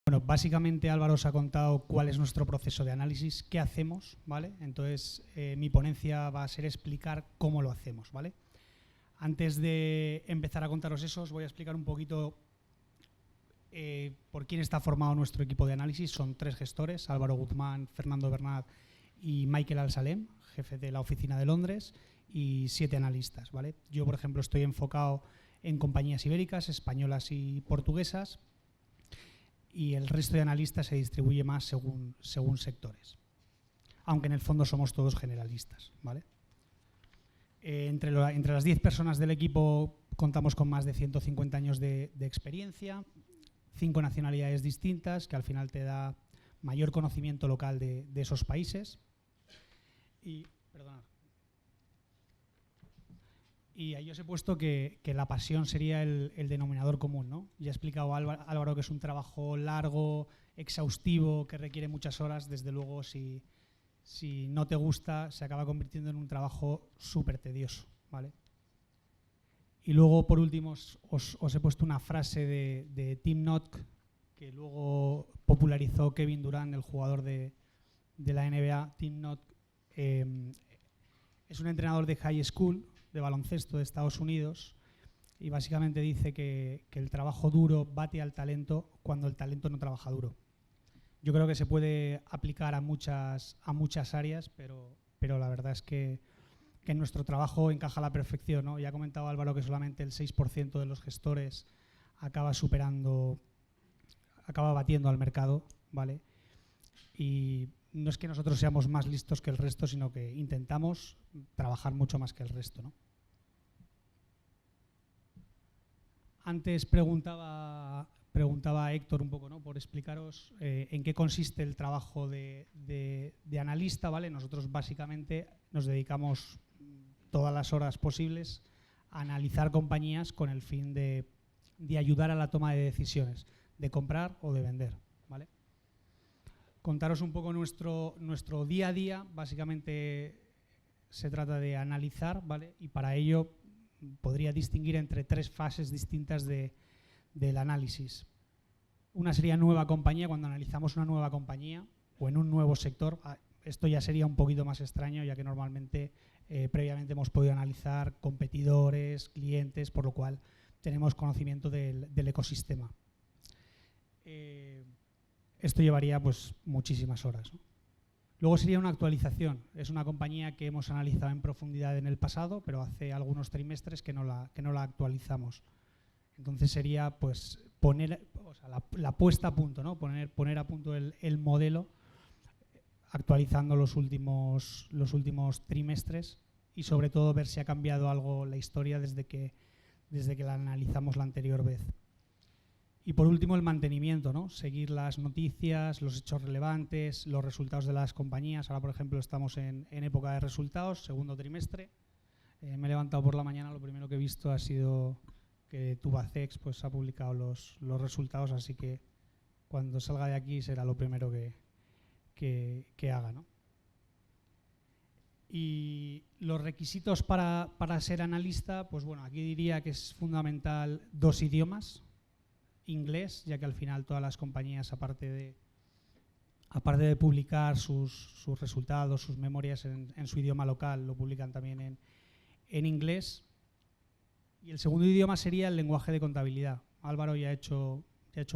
Bueno, básicamente Álvaro os ha contado cuál es nuestro proceso de análisis, qué hacemos, ¿vale? Entonces, mi ponencia va a ser explicar cómo lo hacemos, ¿vale? Antes de empezar a contaros eso, os voy a explicar un poquito por quién está formado nuestro equipo de análisis. Son 3 gestores, Álvaro Guzmán, Fernando Bernat y Michael Al-Salem, jefe de la oficina de Londres, y 7 analistas, ¿vale? Yo, por ejemplo, estoy enfocado en compañías ibéricas, españolas y portuguesas, y el resto de analistas se distribuye más según sectores, aunque en el fondo somos todos generalistas, ¿vale? Entre las 10 personas del equipo contamos con más de 150 años de experiencia, 5 nacionalidades distintas, que al final te da mayor conocimiento local de esos países. Y ahí os he puesto que la pasión sería el denominador común, ¿no? Ya ha explicado Álvaro que es un trabajo largo, exhaustivo, que requiere muchas horas. Desde luego, si no te gusta, se acaba convirtiendo en un trabajo súper tedioso, ¿vale? Y luego, por último, os he puesto una frase de Tim Nock, que luego popularizó Kevin Durant, el jugador de la NBA. Tim Nock es un entrenador de high school, de baloncesto de Estados Unidos, y básicamente dice que el trabajo duro bate al talento cuando el talento no trabaja duro. Yo creo que se puede aplicar a muchas áreas, pero la verdad es que en nuestro trabajo encaja a la perfección, ¿no? Ya ha comentado Álvaro que solamente el 6% de los gestores acaba batiendo al mercado, ¿vale? Y no es que nosotros seamos más listos que el resto, sino que intentamos trabajar mucho más que el resto, ¿no? Antes preguntaba a Héctor un poco, ¿no?, por explicaros en qué consiste el trabajo de analista, ¿vale? Nosotros básicamente nos dedicamos todas las horas posibles a analizar compañías con el fin de ayudar a la toma de decisiones, de comprar o de vender, ¿vale? Contaros un poco nuestro día a día. Básicamente se trata de analizar, ¿vale? Y para ello podría distinguir entre 3 fases distintas del análisis. Una sería nueva compañía, cuando analizamos una nueva compañía o en un nuevo sector. Esto ya sería un poquito más extraño, ya que normalmente previamente hemos podido analizar competidores, clientes, por lo cual tenemos conocimiento del ecosistema. Esto llevaría pues muchísimas horas, ¿no? Luego sería una actualización. Es una compañía que hemos analizado en profundidad en el pasado, pero hace algunos trimestres que no la actualizamos. Entonces sería pues poner, o sea, la puesta a punto, ¿no? Poner a punto el modelo, actualizando los últimos trimestres, y sobre todo ver si ha cambiado algo la historia desde que la analizamos la anterior vez. Y por último, el mantenimiento, ¿no? Seguir las noticias, los hechos relevantes, los resultados de las compañías. Ahora, por ejemplo, estamos en época de resultados, segundo trimestre. Me he levantado por la mañana, lo primero que he visto ha sido que Tubacex pues ha publicado los resultados, así que cuando salga de aquí será lo primero que haga, ¿no? Y los requisitos para ser analista, pues bueno, aquí diría que es fundamental 2 idiomas. Inglés, ya que al final todas las compañías, aparte de publicar sus resultados, sus memorias en su idioma local, lo publican también en inglés. Y el segundo idioma sería el lenguaje de contabilidad. Álvaro ya ha hecho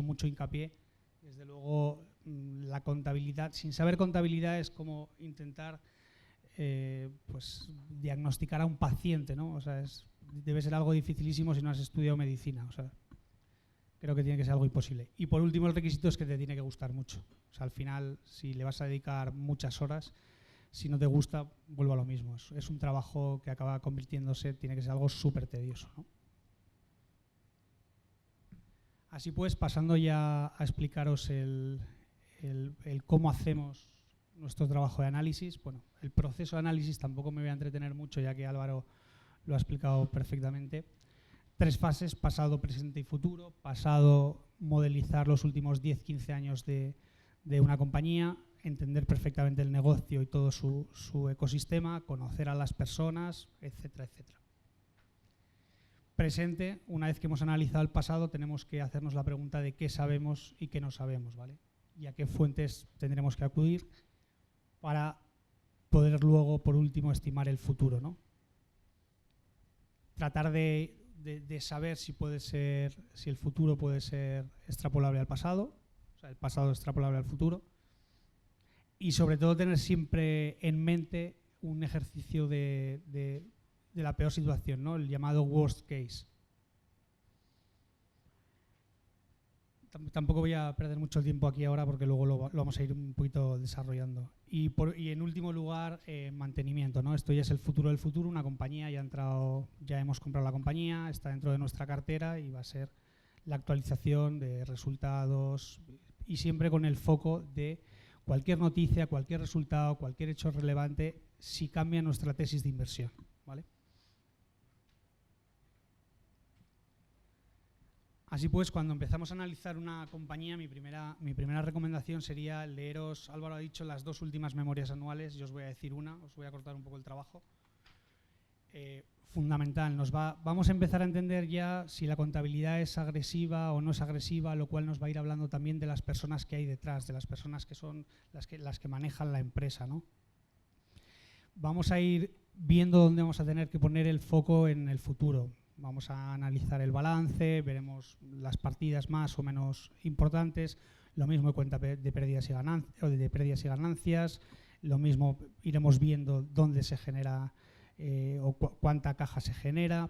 mucho hincapié. Desde luego, la contabilidad, sin saber contabilidad, es como intentar pues diagnosticar a un paciente, ¿no? O sea, debe ser algo dificilísimo si no has estudiado medicina. O sea, creo que tiene que ser algo imposible. Y por último, el requisito es que te tiene que gustar mucho. O sea, al final, si le vas a dedicar muchas horas, si no te gusta, vuelvo a lo mismo. Es un trabajo que acaba convirtiéndose, tiene que ser algo súper tedioso, ¿no? Así pues, pasando ya a explicaros el cómo hacemos nuestro trabajo de análisis. Bueno, el proceso de análisis tampoco me voy a entretener mucho, ya que Álvaro lo ha explicado perfectamente. 3 fases: pasado, presente y futuro. Pasado, modelizar los últimos 10-15 años de una compañía, entender perfectamente el negocio y todo su ecosistema, conocer a las personas, etcétera, etcétera. presente, una vez que hemos analizado el pasado, tenemos que hacernos la pregunta de qué sabemos y qué no sabemos, ¿vale? Y a qué fuentes tendremos que acudir para poder luego, por último, estimar el futuro, ¿no? Tratar de saber si el futuro puede ser extrapolable al pasado, o sea, el pasado extrapolable al futuro, y sobre todo tener siempre en mente un ejercicio de la peor situación, ¿no? El llamado worst case. Tampoco voy a perder mucho tiempo aquí ahora porque luego lo vamos a ir un poquito desarrollando. Y en último lugar, mantenimiento, ¿no? Esto ya es el futuro del futuro. Una compañía ya hemos comprado la compañía, está dentro de nuestra cartera y va a ser la actualización de resultados y siempre con el foco de cualquier noticia, cualquier resultado, cualquier hecho relevante, si cambia nuestra tesis de inversión, ¿vale? Así pues, cuando empezamos a analizar una compañía, mi primera recomendación sería leeros, Álvaro ha dicho, las 2 últimas memorias anuales, yo os voy a decir una, os voy a cortar un poco el trabajo. Fundamental, vamos a empezar a entender ya si la contabilidad es agresiva o no es agresiva, lo cual nos va a ir hablando también de las personas que hay detrás, de las personas que son las que manejan la empresa, ¿no? Vamos a ir viendo dónde vamos a tener que poner el foco en el futuro. Vamos a analizar el balance, veremos las partidas más o menos importantes, lo mismo de cuenta de pérdidas y ganancias, lo mismo iremos viendo dónde se genera o cuánta caja se genera,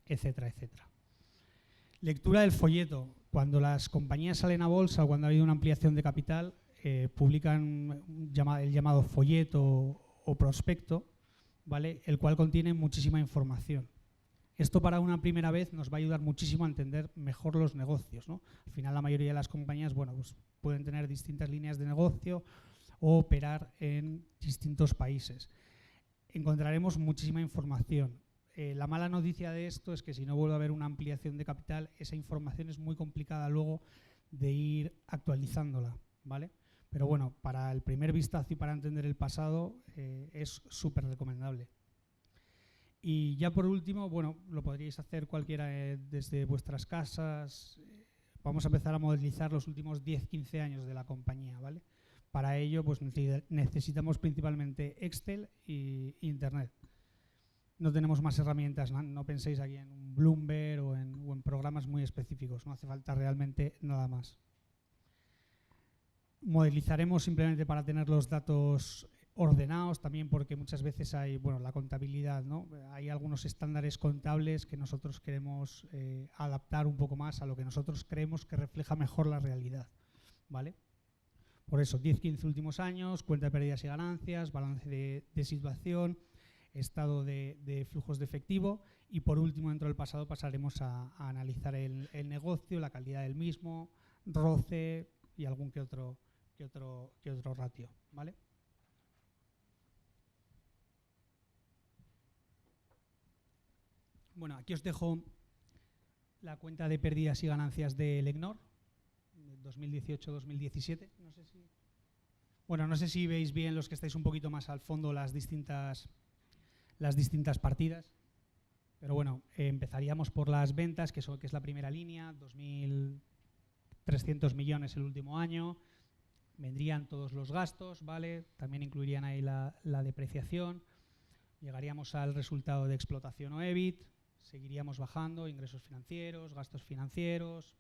etcétera, etcétera. Lectura del folleto. Cuando las compañías salen a bolsa o cuando ha habido una ampliación de capital, publican el llamado folleto o prospecto, ¿vale? El cual contiene muchísima información. Esto para una primera vez nos va a ayudar muchísimo a entender mejor los negocios, ¿no? Al final la mayoría de las compañías, bueno, pues pueden tener distintas líneas de negocio o operar en distintos países. Encontraremos muchísima información. La mala noticia de esto es que si no vuelve a haber una ampliación de capital, esa información es muy complicada luego de ir actualizándola, ¿vale? Pero bueno, para el primer vistazo y para entender el pasado es súper recomendable. Y ya por último, bueno, lo podríais hacer cualquiera desde vuestras casas. Vamos a empezar a modelizar los últimos 10-15 años de la compañía, ¿vale? Para ello, pues necesitamos principalmente Excel e Internet. No tenemos más herramientas, no penséis aquí en un Bloomberg o en programas muy específicos, no hace falta realmente nada más. Modelizaremos simplemente para tener los datos ordenados, también porque muchas veces hay, bueno, la contabilidad, ¿no? Hay algunos estándares contables que nosotros queremos adaptar un poco más a lo que nosotros creemos que refleja mejor la realidad, ¿vale? Por eso, 10-15 últimos años, cuenta de pérdidas y ganancias, balance de situación, estado de flujos de efectivo y por último, dentro del pasado, pasaremos a analizar el negocio, la calidad del mismo, ROCE y algún que otro ratio, ¿vale? Bueno, aquí os dejo la cuenta de pérdidas y ganancias de Elecnor, 2018-2017. No sé si veis bien los que estáis un poquito más al fondo las distintas partidas. Pero bueno, empezaríamos por las ventas, que es la primera línea, 2.300 millones el último año. Vendrían todos los gastos, ¿vale? También incluirían ahí la depreciación. Llegaríamos al resultado de explotación o EBIT. Seguiríamos bajando ingresos financieros, gastos financieros,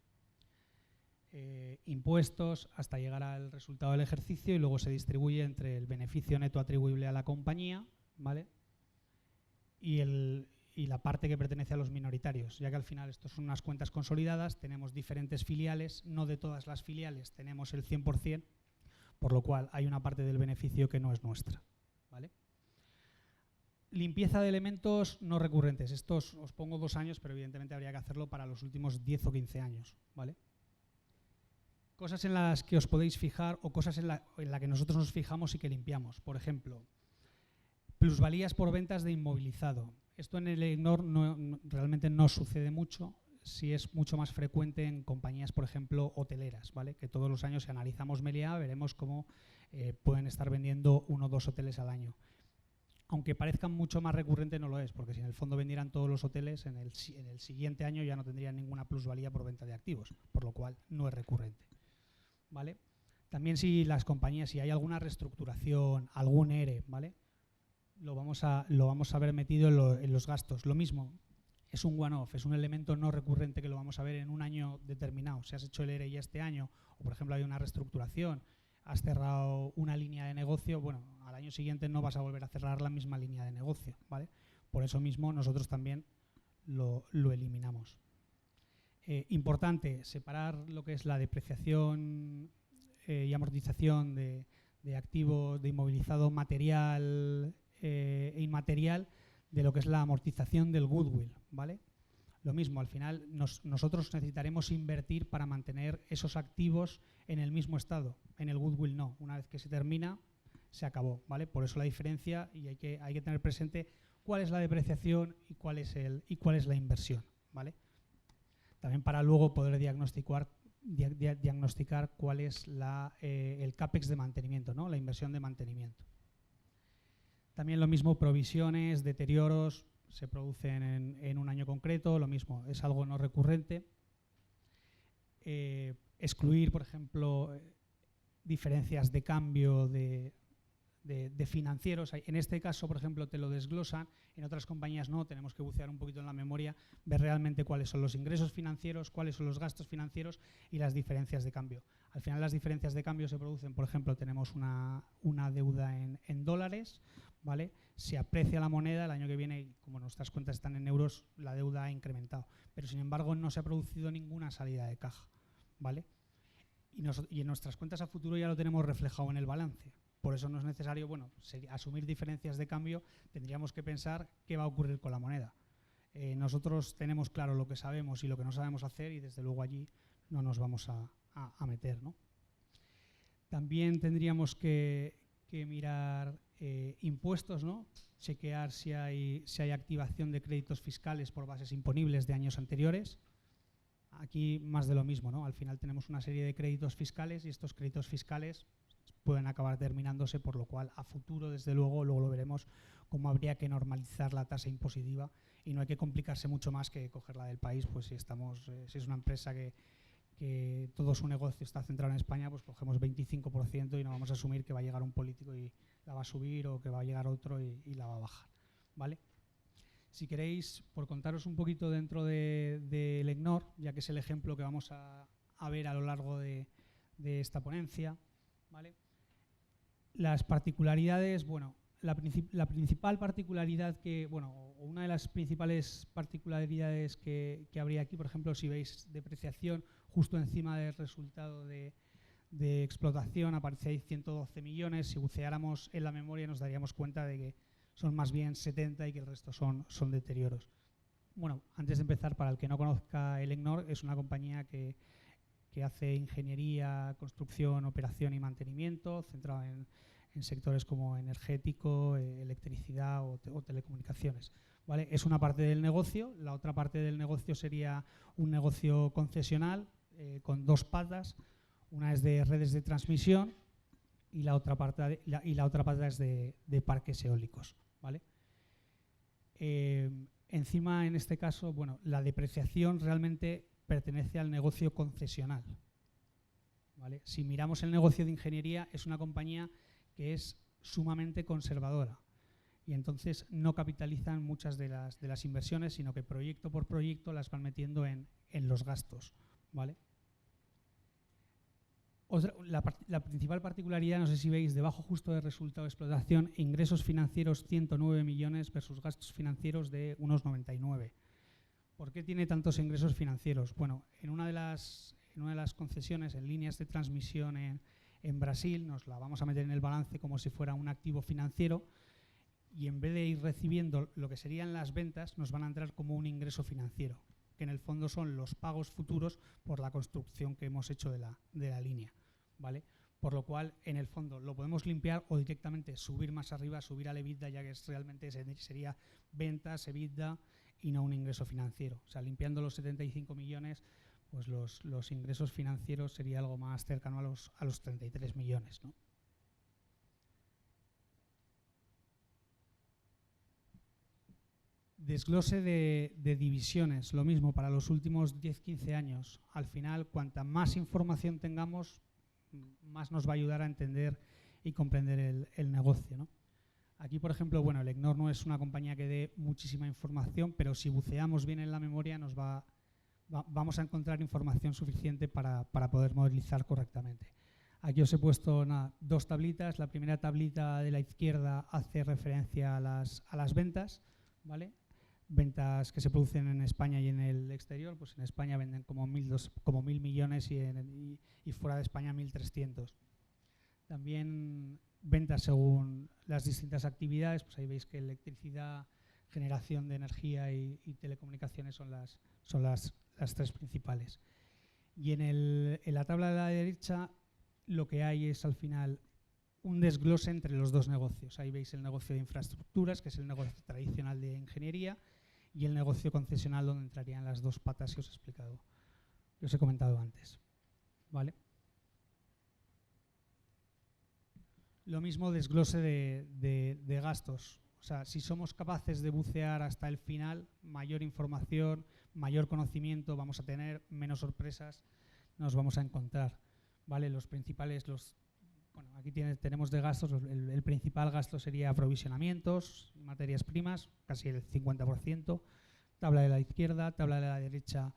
impuestos, hasta llegar al resultado del ejercicio y luego se distribuye entre el beneficio neto atribuible a la compañía, ¿vale? Y la parte que pertenece a los minoritarios, ya que al final esto son unas cuentas consolidadas, tenemos diferentes filiales, no de todas las filiales tenemos el 100%, por lo cual hay una parte del beneficio que no es nuestra, ¿vale? Limpieza de elementos no recurrentes. Estos os pongo 2 años, pero evidentemente habría que hacerlo para los últimos 10 o 15 años, ¿vale? Cosas en las que os podéis fijar o cosas en la que nosotros nos fijamos y que limpiamos. Por ejemplo, plusvalías por ventas de inmovilizado. Esto en el Elecnor realmente no sucede mucho, sí es mucho más frecuente en compañías, por ejemplo, hoteleras, ¿vale? Que todos los años, si analizamos Meliá, veremos cómo pueden estar vendiendo 1 o 2 hoteles al año. aunque parezcan mucho más recurrente, no lo es, porque si en el fondo vendieran todos los hoteles, en el siguiente año ya no tendrían ninguna plusvalía por venta de activos, por lo cual no es recurrente, ¿vale? También si las compañías, si hay alguna reestructuración, algún ERE, ¿vale? Lo vamos a ver metido en los gastos. Lo mismo, es un one-off, es un elemento no recurrente que lo vamos a ver en un año determinado. Si has hecho el ERE ya este año, o por ejemplo hay una reestructuración, has cerrado una línea de negocio, bueno, al año siguiente no vas a volver a cerrar la misma línea de negocio, ¿vale? Por eso mismo nosotros también lo eliminamos. Importante, separar lo que es la depreciación y amortización de activos, de inmovilizado material e inmaterial, de lo que es la amortización del goodwill, ¿vale? Lo mismo, al final nosotros necesitaremos invertir para mantener esos activos en el mismo estado. En el goodwill no. Una vez que se termina, se acabó, ¿vale? Por eso la diferencia, y hay que tener presente cuál es la depreciación y cuál es la inversión, ¿vale? También para luego poder diagnosticar cuál es el CAPEX de mantenimiento, ¿no? La inversión de mantenimiento. También lo mismo, provisiones, deterioros, se producen en un año concreto, lo mismo, es algo no recurrente. Excluir, por ejemplo, diferencias de cambio de financieros. En este caso, por ejemplo, te lo desglosan, en otras compañías no, tenemos que bucear un poquito en la memoria, ver realmente cuáles son los ingresos financieros, cuáles son los gastos financieros y las diferencias de cambio. Al final las diferencias de cambio se producen, por ejemplo, tenemos una deuda en dólares, ¿vale? Se aprecia la moneda, el año que viene, y como nuestras cuentas están en euros, la deuda ha incrementado. Pero sin embargo no se ha producido ninguna salida de caja, ¿vale? Y en nuestras cuentas a futuro ya lo tenemos reflejado en el balance. Por eso no es necesario, bueno, asumir diferencias de cambio, tendríamos que pensar qué va a ocurrir con la moneda. Nosotros tenemos claro lo que sabemos y lo que no sabemos hacer y desde luego allí no nos vamos a meter, ¿no? También tendríamos que mirar impuestos, ¿no? Chequear si hay activación de créditos fiscales por bases imponibles de años anteriores. Aquí más de lo mismo, ¿no? Al final tenemos una serie de créditos fiscales y estos créditos fiscales pueden acabar terminándose, por lo cual a futuro, desde luego lo veremos, cómo habría que normalizar la tasa impositiva y no hay que complicarse mucho más que cogerla del país, pues si es una empresa que todo su negocio está centrado en España, pues cogemos 25% y no vamos a asumir que va a llegar un político y la va a subir o que va a llegar otro y la va a bajar, ¿vale? Si queréis, por contaros un poquito dentro del EGNOR, ya que es el ejemplo que vamos a ver a lo largo de esta ponencia, ¿vale? Las particularidades, bueno, la principal particularidad o una de las principales particularidades que habría aquí, por ejemplo, si veis depreciación justo encima del resultado de explotación, aparece ahí 112 millones. Si buceáramos en la memoria nos daríamos cuenta de que son más bien 70 y que el resto son deterioros. Bueno, antes de empezar, para el que no conozca el EGNOR, es una compañía que hace ingeniería, construcción, operación y mantenimiento, centrado en sectores como energético, electricidad o telecomunicaciones, ¿vale? Es una parte del negocio. La otra parte del negocio sería un negocio concesional con dos patas. Una es de redes de transmisión y la otra parte es de parques eólicos, ¿vale? Encima, en este caso, bueno, la depreciación realmente pertenece al negocio concesional, ¿vale? Si miramos el negocio de ingeniería, es una compañía que es sumamente conservadora y entonces no capitalizan muchas de las inversiones, sino que proyecto por proyecto las van metiendo en los gastos, ¿vale? La principal particularidad, no sé si veis, debajo justo del resultado de explotación, ingresos financieros 109 millones versus gastos financieros de unos 99. ¿Por qué tiene tantos ingresos financieros? Bueno, en una de las concesiones, en líneas de transmisión en Brasil, nos la vamos a meter en el balance como si fuera un activo financiero y en vez de ir recibiendo lo que serían las ventas, nos van a entrar como un ingreso financiero, que en el fondo son los pagos futuros por la construcción que hemos hecho de la línea, ¿vale? Por lo cual, en el fondo, lo podemos limpiar o directamente subir más arriba, subir al EBITDA, ya que realmente sería ventas, EBITDA y no un ingreso financiero. O sea, limpiando los 75 millones, pues los ingresos financieros sería algo más cercano a los 33 millones, ¿no? Desglose de divisiones, lo mismo para los últimos 10-15 años. Al final, cuanta más información tengamos, más nos va a ayudar a entender y comprender el negocio, ¿no? Aquí, por ejemplo, bueno, el EGNOR no es una compañía que dé muchísima información, pero si buceamos bien en la memoria vamos a encontrar información suficiente para poder modelizar correctamente. Aquí os he puesto dos tablitas. La primera tablita de la izquierda hace referencia a las ventas, ¿vale? Ventas que se producen en España y en el exterior. Pues en España venden como 1.000 millones y fuera de España 1.300. También ventas según las distintas actividades. Pues ahí veis que electricidad, generación de energía y telecomunicaciones son las tres principales. Y en la tabla de la derecha lo que hay es al final un desglose entre los dos negocios. Ahí veis el negocio de infraestructuras, que es el negocio tradicional de ingeniería, y el negocio concesional, donde entrarían las dos patas que os he explicado, que os he comentado antes. ¿Vale? Lo mismo desglose de gastos. O sea, si somos capaces de bucear hasta el final, mayor información, mayor conocimiento vamos a tener, menos sorpresas nos vamos a encontrar. ¿Vale? Los principales, bueno, aquí tenemos de gastos, el principal gasto sería aprovisionamientos, materias primas, casi el 50%, tabla de la izquierda, tabla de la derecha,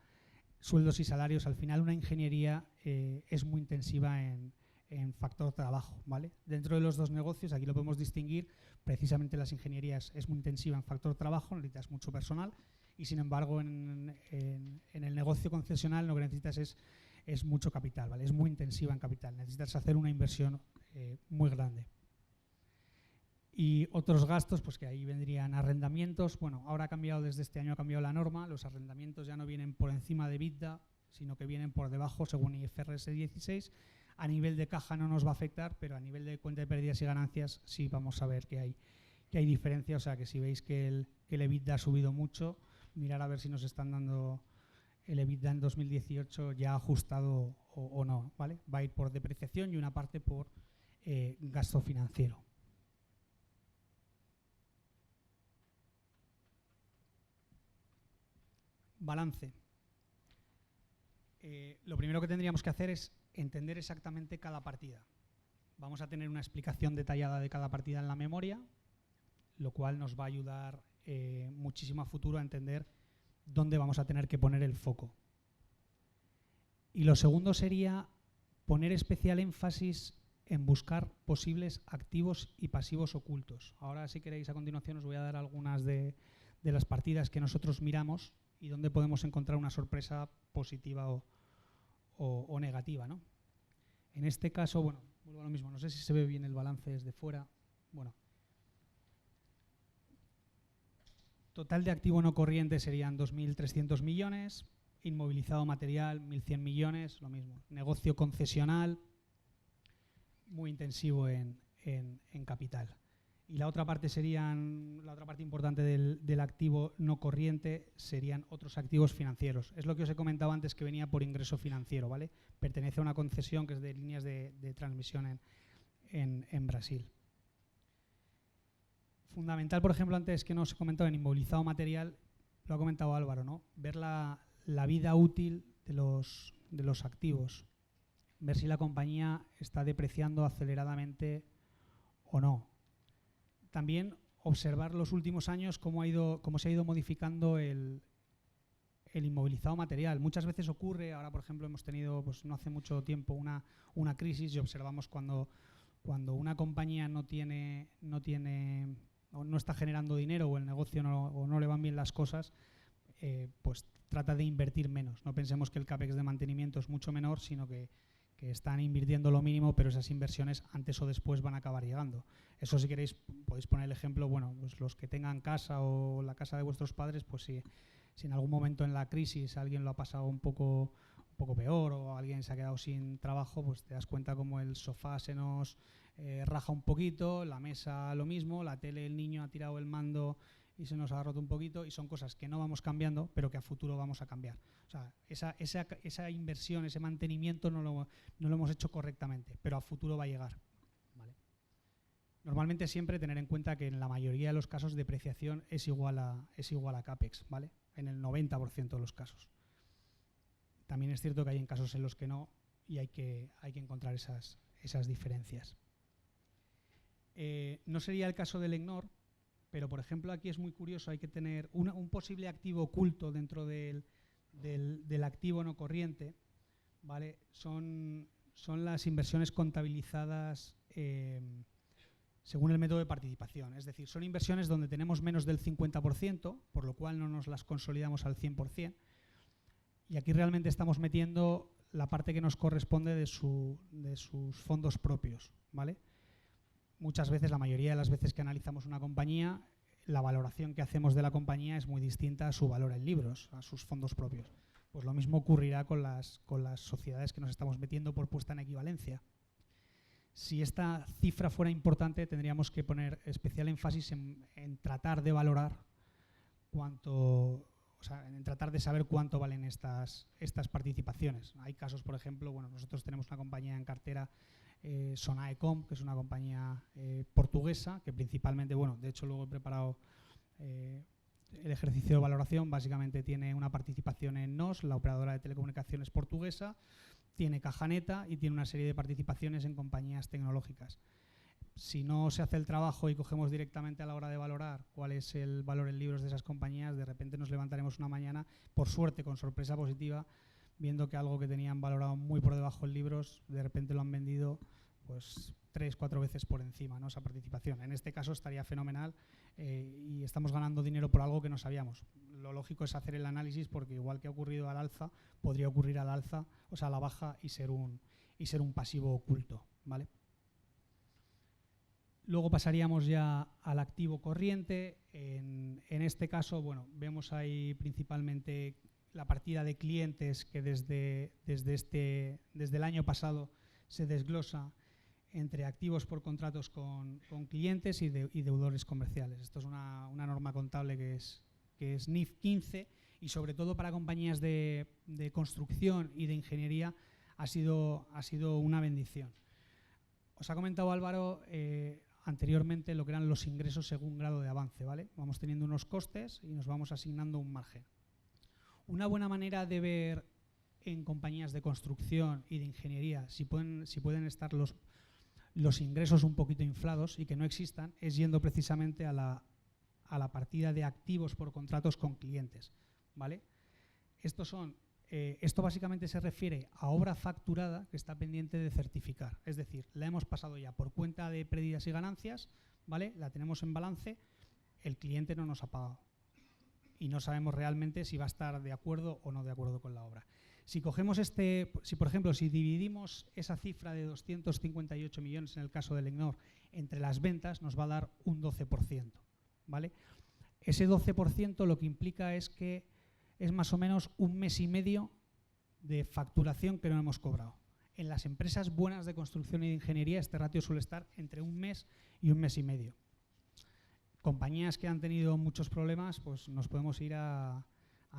sueldos y salarios. Al final una ingeniería es muy intensiva en factor trabajo, ¿vale? Dentro de los dos negocios, aquí lo podemos distinguir, precisamente las ingenierías es muy intensiva en factor trabajo, necesitas mucho personal, y sin embargo en el negocio concesional lo que necesitas es mucho capital, ¿vale? Es muy intensiva en capital, necesitas hacer una inversión muy grande. Y otros gastos, pues que ahí vendrían arrendamientos. Bueno, ahora ha cambiado, desde este año ha cambiado la norma, los arrendamientos ya no vienen por encima de EBITDA, sino que vienen por debajo según IFRS 16. A nivel de caja no nos va a afectar, pero a nivel de cuenta de pérdidas y ganancias sí vamos a ver que hay diferencia. O sea que si veis que el EBITDA ha subido mucho, mirar a ver si nos están dando el EBITDA en 2018 ya ajustado o no, ¿vale? Va a ir por depreciación y una parte por gasto financiero. Balance. Lo primero que tendríamos que hacer es entender exactamente cada partida. Vamos a tener una explicación detallada de cada partida en la memoria, lo cual nos va a ayudar muchísimo a futuro a entender dónde vamos a tener que poner el foco. Y lo segundo sería poner especial énfasis en buscar posibles activos y pasivos ocultos. Ahora, si queréis, a continuación os voy a dar algunas de las partidas que nosotros miramos y dónde podemos encontrar una sorpresa positiva o negativa, ¿no? En este caso, bueno, vuelvo a lo mismo, no sé si se ve bien el balance desde fuera. Bueno, total de activo no corriente serían 2.300 millones, inmovilizado material 1.100 millones, lo mismo. Negocio concesional, muy intensivo en capital. Y la otra parte importante del activo no corriente serían otros activos financieros. Es lo que os he comentado antes, que venía por ingreso financiero, ¿vale? Pertenece a una concesión que es de líneas de transmisión en Brasil. Fundamental, por ejemplo, antes que no os he comentado en inmovilizado material, lo ha comentado Álvaro, ¿no? Ver la vida útil de los activos. Ver si la compañía está depreciando aceleradamente o no. También observar los últimos años cómo se ha ido modificando el inmovilizado material. Muchas veces ocurre, ahora por ejemplo hemos tenido pues, no hace mucho tiempo una crisis y observamos cuando una compañía no está generando dinero o el negocio no le van bien las cosas, pues trata de invertir menos. No pensemos que el CAPEX de mantenimiento es mucho menor, sino que están invirtiendo lo mínimo, pero esas inversiones antes o después van a acabar llegando. Eso, si queréis, podéis poner el ejemplo, bueno, pues los que tengan casa o la casa de vuestros padres, pues si en algún momento en la crisis alguien lo ha pasado un poco peor o alguien se ha quedado sin trabajo, pues te das cuenta como el sofá se nos raja un poquito, la mesa lo mismo, la tele, el niño ha tirado el mando y se nos ha roto un poquito, y son cosas que no vamos cambiando, pero que a futuro vamos a cambiar. O sea, esa inversión, ese mantenimiento no lo hemos hecho correctamente, pero a futuro va a llegar. ¿Vale? Normalmente siempre tener en cuenta que en la mayoría de los casos depreciación es igual a CAPEX, ¿vale? En el 90% de los casos. También es cierto que hay en casos en los que no y hay que encontrar esas diferencias. No sería el caso del EGNOR, pero por ejemplo aquí es muy curioso, hay que tener un posible activo oculto dentro del activo no corriente, ¿vale? Son las inversiones contabilizadas según el método de participación. Es decir, son inversiones donde tenemos menos del 50%, por lo cual no nos las consolidamos al 100%. Y aquí realmente estamos metiendo la parte que nos corresponde de sus fondos propios, ¿vale? Muchas veces, la mayoría de las veces que analizamos una compañía, la valoración que hacemos de la compañía es muy distinta a su valor en libros, a sus fondos propios. Pues lo mismo ocurrirá con las sociedades que nos estamos metiendo por puesta en equivalencia. Si esta cifra fuera importante, tendríamos que poner especial énfasis en tratar de valorar en tratar de saber cuánto valen estas participaciones. Hay casos, por ejemplo, nosotros tenemos una compañía en cartera, Sonaecom, que es una compañía portuguesa, que principalmente, de hecho luego he preparado el ejercicio de valoración, básicamente tiene una participación en NOS, la operadora de telecomunicaciones portuguesa, tiene caja neta y tiene una serie de participaciones en compañías tecnológicas. Si no se hace el trabajo y cogemos directamente a la hora de valorar cuál es el valor en libros de esas compañías, de repente nos levantaremos una mañana, por suerte, con sorpresa positiva, viendo que algo que tenían valorado muy por debajo en libros, de repente lo han vendido pues 3-4 veces por encima, ¿no? Esa participación. En este caso estaría fenomenal y estamos ganando dinero por algo que no sabíamos. Lo lógico es hacer el análisis porque igual que ha ocurrido al alza, podría ocurrir al alza, a la baja y ser un pasivo oculto, ¿vale? Luego pasaríamos ya al activo corriente. En este caso, vemos ahí principalmente la partida de clientes que desde el año pasado se desglosa entre activos por contratos con clientes y deudores comerciales. Esto es una norma contable que es NIF 15 y sobre todo para compañías de construcción y de ingeniería ha sido una bendición. Os ha comentado Álvaro anteriormente lo que eran los ingresos según grado de avance, ¿vale? Vamos teniendo unos costes y nos vamos asignando un margen. Una buena manera de ver en compañías de construcción y de ingeniería si pueden estar los ingresos un poquito inflados y que no existan es yendo precisamente a la partida de activos por contratos con clientes, ¿vale? Esto básicamente se refiere a obra facturada que está pendiente de certificar. Es decir, la hemos pasado ya por cuenta de pérdidas y ganancias, ¿vale? La tenemos en balance, el cliente no nos ha pagado y no sabemos realmente si va a estar de acuerdo o no de acuerdo con la obra. Si cogemos por ejemplo, si dividimos esa cifra de 258 millones en el caso del EGNOR entre las ventas, nos va a dar un 12%, ¿vale? Ese 12% lo que implica es que es más o menos un mes y medio de facturación que no hemos cobrado. En las empresas buenas de construcción y de ingeniería este ratio suele estar entre un mes y un mes y medio. Compañías que han tenido muchos problemas, pues nos podemos ir a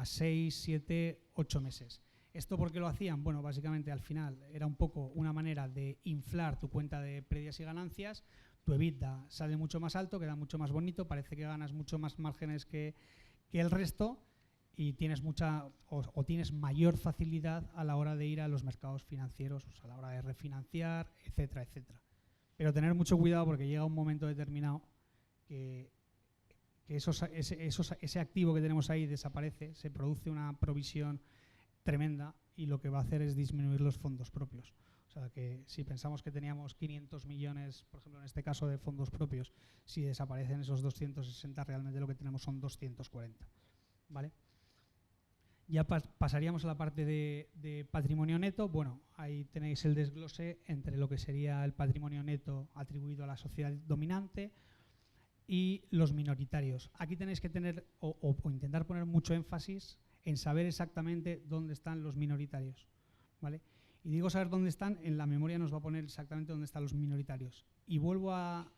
6, 7, 8 meses. ¿Esto por qué lo hacían? Bueno, básicamente al final era un poco una manera de inflar tu cuenta de pérdidas y ganancias, tu EBITDA sale mucho más alto, queda mucho más bonito, parece que ganas mucho más márgenes que el resto y tienes tienes mayor facilidad a la hora de ir a los mercados financieros, a la hora de refinanciar, etcétera, etcétera. Pero tener mucho cuidado porque llega un momento determinado que ese activo que tenemos ahí desaparece, se produce una provisión tremenda y lo que va a hacer es disminuir los fondos propios. O sea que si pensamos que teníamos 500 millones, por ejemplo en este caso de fondos propios, si desaparecen esos 260 realmente lo que tenemos son 240, ¿vale? Ya pasaríamos a la parte de patrimonio neto. Bueno, ahí tenéis el desglose entre lo que sería el patrimonio neto atribuido a la sociedad dominante y los minoritarios. Aquí tenéis que tener o intentar poner mucho énfasis en saber exactamente dónde están los minoritarios, ¿vale? Y digo saber dónde están, en la memoria nos va a poner exactamente dónde están los minoritarios. Y vuelvo a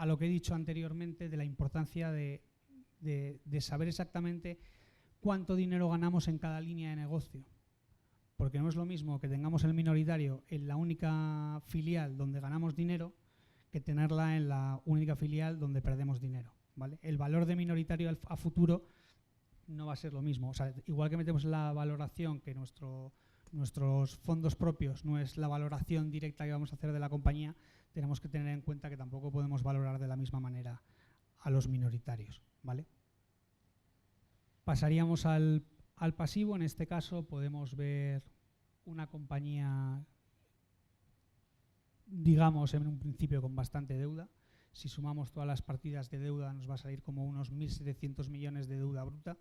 lo que he dicho anteriormente de la importancia de saber exactamente cuánto dinero ganamos en cada línea de negocio. Porque no es lo mismo que tengamos el minoritario en la única filial donde ganamos dinero que tenerla en la única filial donde perdemos dinero, ¿vale? El valor de minoritario a futuro no va a ser lo mismo. O sea, igual que metemos en la valoración que nuestros fondos propios no es la valoración directa que vamos a hacer de la compañía, tenemos que tener en cuenta que tampoco podemos valorar de la misma manera a los minoritarios, ¿vale? Pasaríamos al pasivo. En este caso podemos ver una compañía, digamos, en un principio con bastante deuda. Si sumamos todas las partidas de deuda nos va a salir como unos 1.700 millones de deuda bruta.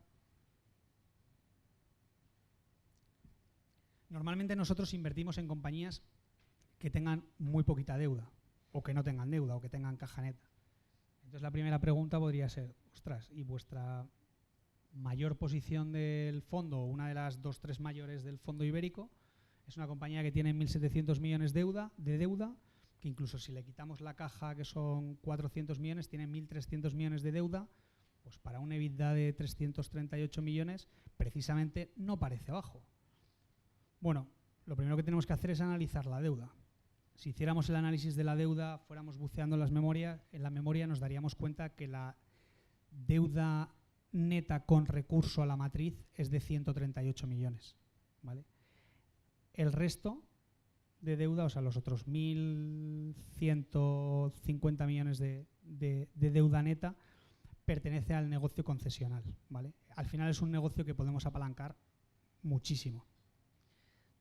Normalmente nosotros invertimos en compañías que tengan muy poquita deuda, o que no tengan deuda, o que tengan caja neta. Entonces la primera pregunta podría ser, ostras, ¿y vuestra mayor posición del fondo, o una de las 2-3 mayores del fondo ibérico, es una compañía que tiene 1.700 millones de deuda, que incluso si le quitamos la caja, que son 400 millones, tiene 1.300 millones de deuda, pues para un EBITDA de 338 millones, precisamente no parece bajo. Bueno, lo primero que tenemos que hacer es analizar la deuda. Si hiciéramos el análisis de la deuda, fuéramos buceando en la memoria nos daríamos cuenta que la deuda neta con recurso a la matriz es de 138 millones, ¿vale? El resto de deuda, o sea, los otros 1.150 millones de deuda neta, pertenece al negocio concesional, ¿vale? Al final es un negocio que podemos apalancar muchísimo.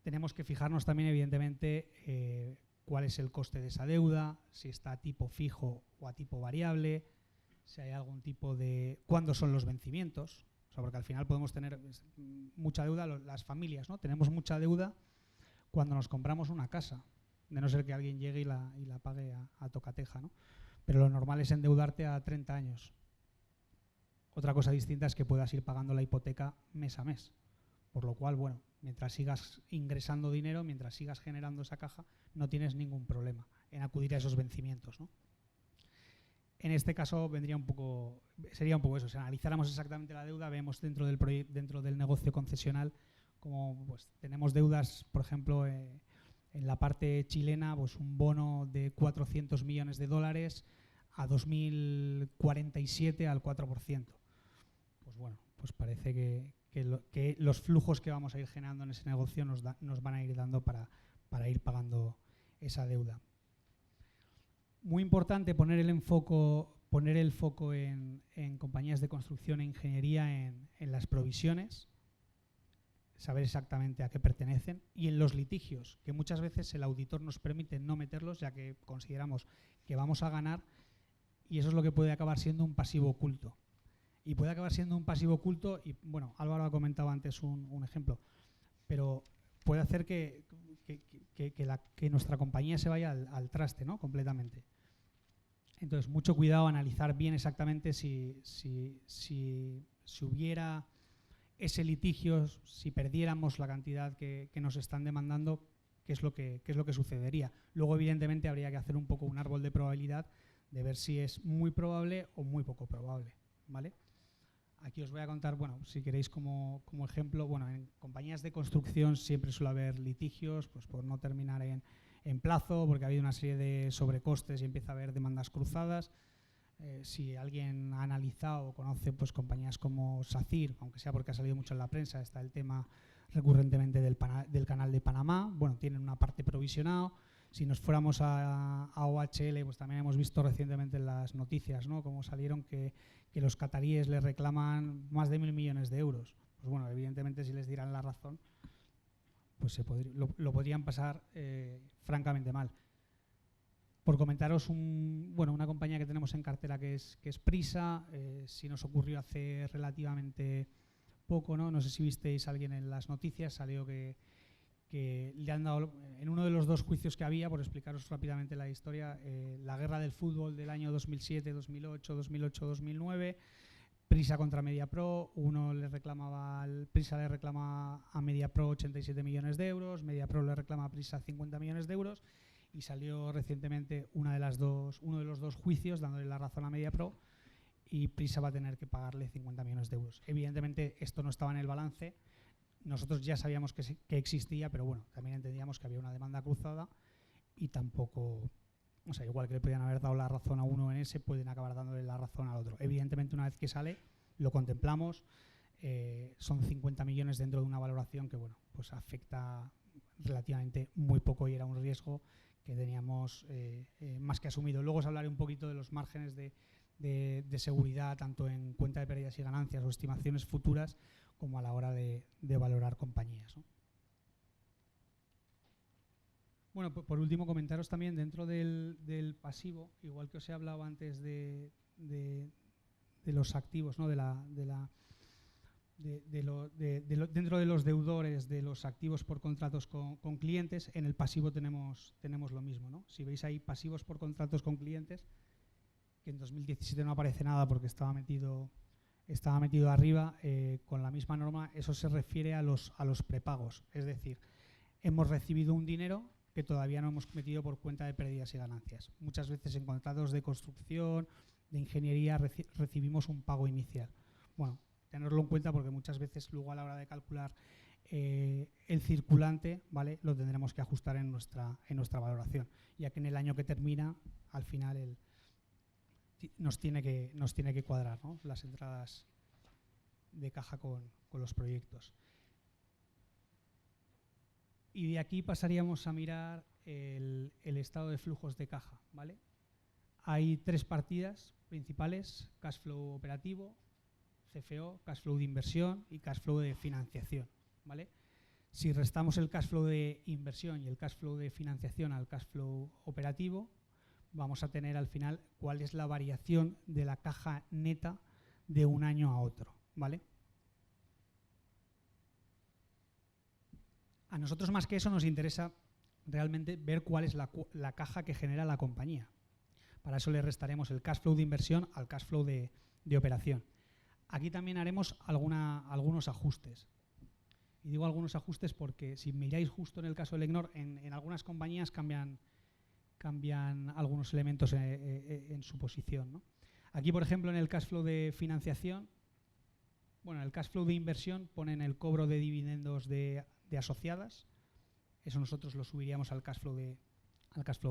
Tenemos que fijarnos también, evidentemente, cuál es el coste de esa deuda, si está a tipo fijo o a tipo variable, si hay algún tipo de... ¿Cuándo son los vencimientos? O sea, porque al final podemos tener mucha deuda, las familias, ¿no? Tenemos mucha deuda cuando nos compramos una casa, de no ser que alguien llegue y la pague a tocateja, ¿no? Pero lo normal es endeudarte a 30 años. Otra cosa distinta es que puedas ir pagando la hipoteca mes a mes. Por lo cual, bueno, mientras sigas ingresando dinero, mientras sigas generando esa caja, no tienes ningún problema en acudir a esos vencimientos, ¿no? En este caso sería un poco eso. Si analizáramos exactamente la deuda, vemos dentro del negocio concesional como pues, tenemos deudas, por ejemplo, en la parte chilena, pues un bono de 400 millones de dólares a 2047 al 4%. Pues bueno, pues parece que los flujos que vamos a ir generando en ese negocio nos van a ir dando para ir pagando esa deuda. Muy importante poner el foco en compañías de construcción e ingeniería en las provisiones, saber exactamente a qué pertenecen, y en los litigios, que muchas veces el auditor nos permite no meterlos, ya que consideramos que vamos a ganar, y eso es lo que puede acabar siendo un pasivo oculto. Y puede acabar siendo un pasivo oculto, y bueno, Álvaro ha comentado antes un ejemplo, pero puede hacer que nuestra compañía se vaya al traste, ¿no? Completamente. Entonces, mucho cuidado a analizar bien exactamente si hubiera ese litigio, si perdiéramos la cantidad que nos están demandando, qué es lo que sucedería. Luego, evidentemente, habría que hacer un poco un árbol de probabilidad de ver si es muy probable o muy poco probable, ¿vale? Aquí os voy a contar, bueno, si queréis como ejemplo, bueno, en compañías de construcción siempre suele haber litigios, pues por no terminar en plazo, porque ha habido una serie de sobrecostes y empieza a haber demandas cruzadas. Si alguien ha analizado o conoce pues compañías como SACIR, aunque sea porque ha salido mucho en la prensa, está el tema recurrentemente del canal de Panamá, bueno, tienen una parte provisionado. Si nos fuéramos a OHL, pues también hemos visto recientemente en las noticias, ¿no?, cómo salieron que los cataríes les reclaman más de 1.000 millones de euros. Pues bueno, evidentemente si les dieran la razón, pues lo podrían pasar francamente mal. Por comentaros una compañía que tenemos en cartera que es Prisa, si nos ocurrió hace relativamente poco, ¿no? No sé si visteis a alguien en las noticias, salió que le han dado, en uno de los dos juicios que había, por explicaros rápidamente la historia, la guerra del fútbol del año 2007, 2008, 2009, Prisa contra Mediapro, Prisa le reclama a Mediapro 87 millones de euros, Mediapro le reclama a Prisa 50 millones de euros, y salió recientemente uno de los dos juicios dándole la razón a Mediapro, y Prisa va a tener que pagarle 50 millones de euros. Evidentemente esto no estaba en el balance. Nosotros ya sabíamos que existía, pero bueno, también entendíamos que había una demanda cruzada y tampoco O sea, igual que le podían haber dado la razón a uno en ese, pueden acabar dándole la razón al otro. Evidentemente, una vez que sale, lo contemplamos. Son 50 millones dentro de una valoración que, bueno, pues afecta relativamente muy poco y era un riesgo que teníamos más que asumido. Luego os hablaré un poquito de los márgenes de seguridad, tanto en cuenta de pérdidas y ganancias o estimaciones futuras, como a la hora de valorar compañías, ¿no? Bueno, por último, comentaros también dentro del pasivo, igual que os he hablado antes de los activos, ¿no? Dentro de los deudores, de los activos por contratos con clientes, en el pasivo tenemos lo mismo, ¿no? Si veis ahí pasivos por contratos con clientes, que en 2017 no aparece nada porque estaba metido arriba, con la misma norma, eso se refiere a los prepagos. Es decir, hemos recibido un dinero que todavía no hemos metido por cuenta de pérdidas y ganancias. Muchas veces en contratos de construcción, de ingeniería, recibimos un pago inicial. Bueno, tenerlo en cuenta porque muchas veces luego a la hora de calcular el circulante, ¿vale?, lo tendremos que ajustar en nuestra valoración, ya que en el año que termina, al final nos tiene que cuadrar, ¿no?, las entradas de caja con los proyectos. Y de aquí pasaríamos a mirar el estado de flujos de caja, ¿vale? Hay 3 partidas principales: cash flow operativo, CFO, cash flow de inversión y cash flow de financiación, ¿vale? Si restamos el cash flow de inversión y el cash flow de financiación al cash flow operativo, vamos a tener al final cuál es la variación de la caja neta de un año a otro, ¿vale? A nosotros, más que eso, nos interesa realmente ver cuál es la caja que genera la compañía. Para eso le restaremos el cash flow de inversión al cash flow de operación. Aquí también haremos algunos ajustes. Y digo algunos ajustes porque si miráis justo en el caso del EGNOR, en algunas compañías cambian algunos elementos en su posición, ¿no? Aquí, por ejemplo, en el cash flow de financiación, bueno, en el cash flow de inversión ponen el cobro de dividendos de asociadas. Eso nosotros lo subiríamos al cash flow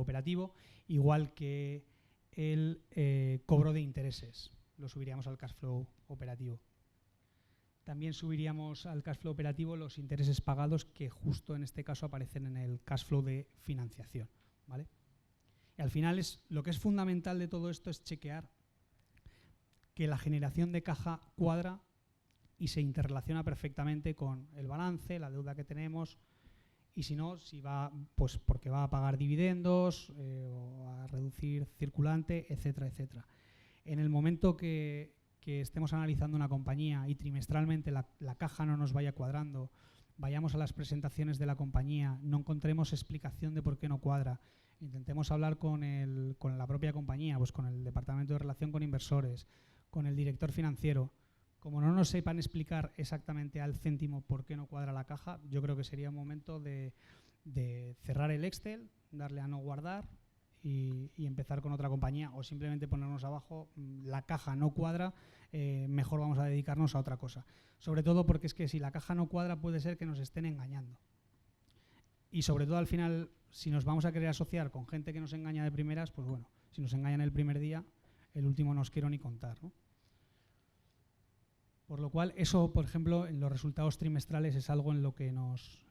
operativo, igual que el cobro de intereses lo subiríamos al cash flow operativo. También subiríamos al cash flow operativo los intereses pagados, que justo en este caso aparecen en el cash flow de financiación, ¿vale? Y al final lo que es fundamental de todo esto es chequear que la generación de caja cuadra y se interrelaciona perfectamente con el balance, la deuda que tenemos, y si no, si va, pues porque va a pagar dividendos o a reducir circulante, etcétera, etcétera. En el momento que estemos analizando una compañía y trimestralmente la caja no nos vaya cuadrando, vayamos a las presentaciones de la compañía, no encontremos explicación de por qué no cuadra, intentemos hablar con la propia compañía, pues con el departamento de relación con inversores, con el director financiero. Como no nos sepan explicar exactamente al céntimo por qué no cuadra la caja, yo creo que sería un momento de cerrar el Excel, darle a no guardar y empezar con otra compañía, o simplemente ponernos abajo, la caja no cuadra, mejor vamos a dedicarnos a otra cosa. Sobre todo porque es que si la caja no cuadra puede ser que nos estén engañando. Y sobre todo al final, si nos vamos a querer asociar con gente que nos engaña de primeras, pues bueno, si nos engañan el primer día, el último no os quiero ni contar, ¿no? Por lo cual, eso, por ejemplo, en los resultados trimestrales es algo en lo que nos